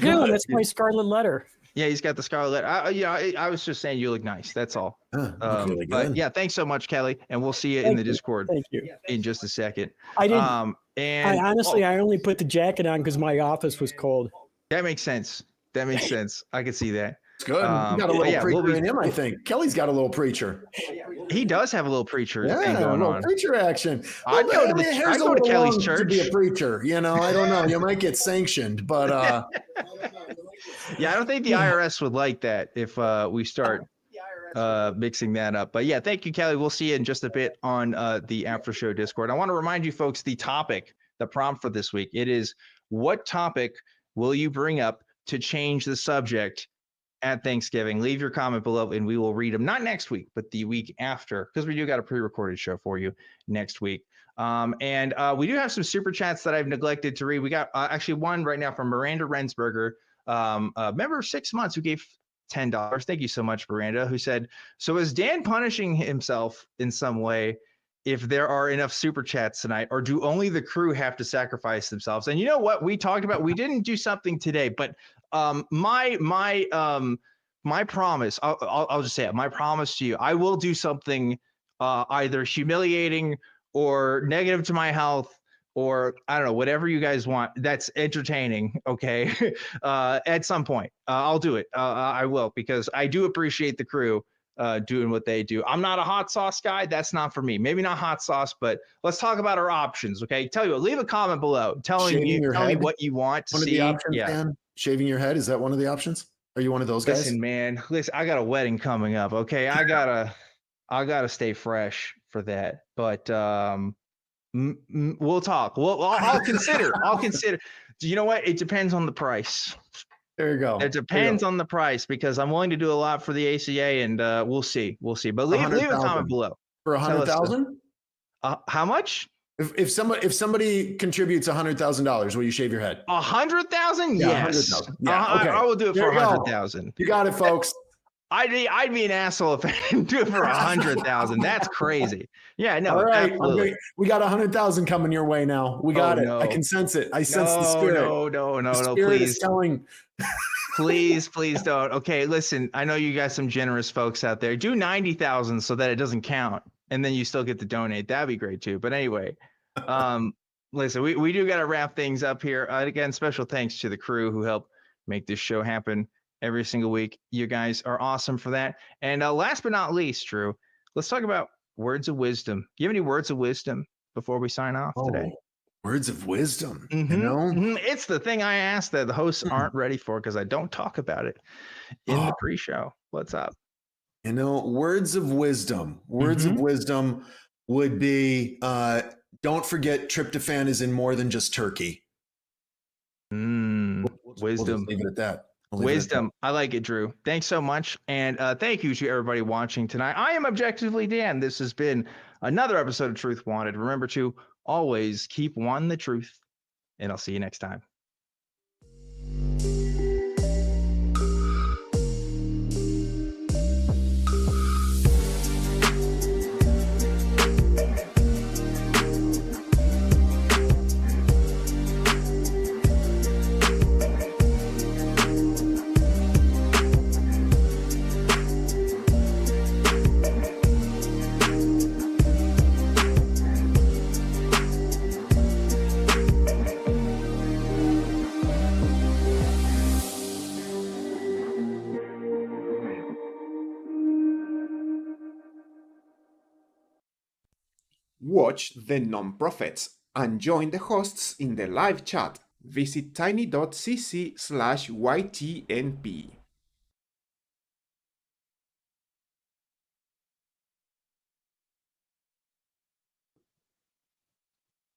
S6: No, that's my scarlet letter.
S1: Yeah, he's got the scarlet. I was just saying you look nice. That's all.
S2: Really
S1: but yeah, thanks so much, Kelly, and we'll see you in the Discord.
S6: Thank you.
S1: In just a second.
S6: I didn't. And I only put the jacket on because my office was cold.
S1: That makes sense. I can see that.
S2: It's good. You got a little preacher in him, I think. Kelly's got a little preacher.
S1: He does have a little preacher thing
S2: a
S1: going
S2: little
S1: on.
S2: Preacher action.
S1: I go to Kelly's church
S2: to be a preacher. You know, I don't know. You might get sanctioned, but
S1: yeah, I don't think the IRS would like that if we start mixing that up. But yeah, thank you, Kelly. We'll see you in just a bit on the after show Discord. I want to remind you folks the topic, the prompt for this week. It is, what topic will you bring up to change the subject at Thanksgiving? Leave your comment below and we will read them, not next week, but the week after, because we do got a pre-recorded show for you next week. And we do have some super chats that I've neglected to read. We got actually one right now from Miranda Rensberger, a member of 6 months, who gave $10. Thank you so much, Miranda, who said, so is Dan punishing himself in some way if there are enough super chats tonight, or do only the crew have to sacrifice themselves? And you know what we talked about? We didn't do something today, but my promise, I'll just say it. My promise to you, I will do something either humiliating or negative to my health, or I don't know, whatever you guys want that's entertaining, okay? At some point, I'll do it. I will, because I do appreciate the crew doing what they do. I'm not a hot sauce guy. That's not for me. Maybe not hot sauce, but let's talk about our options, okay? Tell you what, leave a comment below telling me what you want to see.
S2: Man, shaving your head, is that one of the options? Are you one of those guys?
S1: Listen, man, I got a wedding coming up, okay? I gotta stay fresh for that. But we'll talk. I'll consider. You know what? It depends on the price.
S2: There you go.
S1: It depends on the price, because I'm willing to do a lot for the ACA, and we'll see. But leave a comment below.
S2: For 100,000?
S1: How much?
S2: If somebody contributes $100,000, will you shave your head?
S1: 100,000?
S2: Yeah,
S1: Yes.
S2: 100,000. Yeah, okay.
S1: I will do it for 100,000.
S2: You got it, folks.
S1: I'd be an asshole if I didn't do it for 100,000. That's crazy. Yeah, no.
S2: All right,
S1: absolutely.
S2: We got 100,000 coming your way now. We got it. No. I can sense it. I sense the spirit.
S1: No.
S2: The spirit
S1: please.
S2: Is telling.
S1: Please don't. Okay, listen. I know you got some generous folks out there. Do 90,000 so that it doesn't count, and then you still get to donate. That'd be great too. But anyway, listen, we do got to wrap things up here. Again, special thanks to the crew who helped make this show happen every single week. You guys are awesome for that. And last but not least, Drew, let's talk about words of wisdom. Do you have any words of wisdom before we sign off today?
S2: Words of wisdom.
S1: Mm-hmm,
S2: you know,
S1: it's the thing I asked that the hosts aren't ready for, because I don't talk about it in the pre-show. What's up?
S2: You know, words of wisdom. Words of wisdom would be, don't forget tryptophan is in more than just turkey.
S1: Wisdom.
S2: We'll just leave it at that.
S1: Wisdom. I like it, Drew. Thanks so much. And thank you to everybody watching tonight. I am Objectively Dan. This has been another episode of Truth Wanted. Remember to always keep wanting the truth, and I'll see you next time.
S7: Watch the non-profits and join the hosts in the live chat. Visit tiny.cc/ytnp.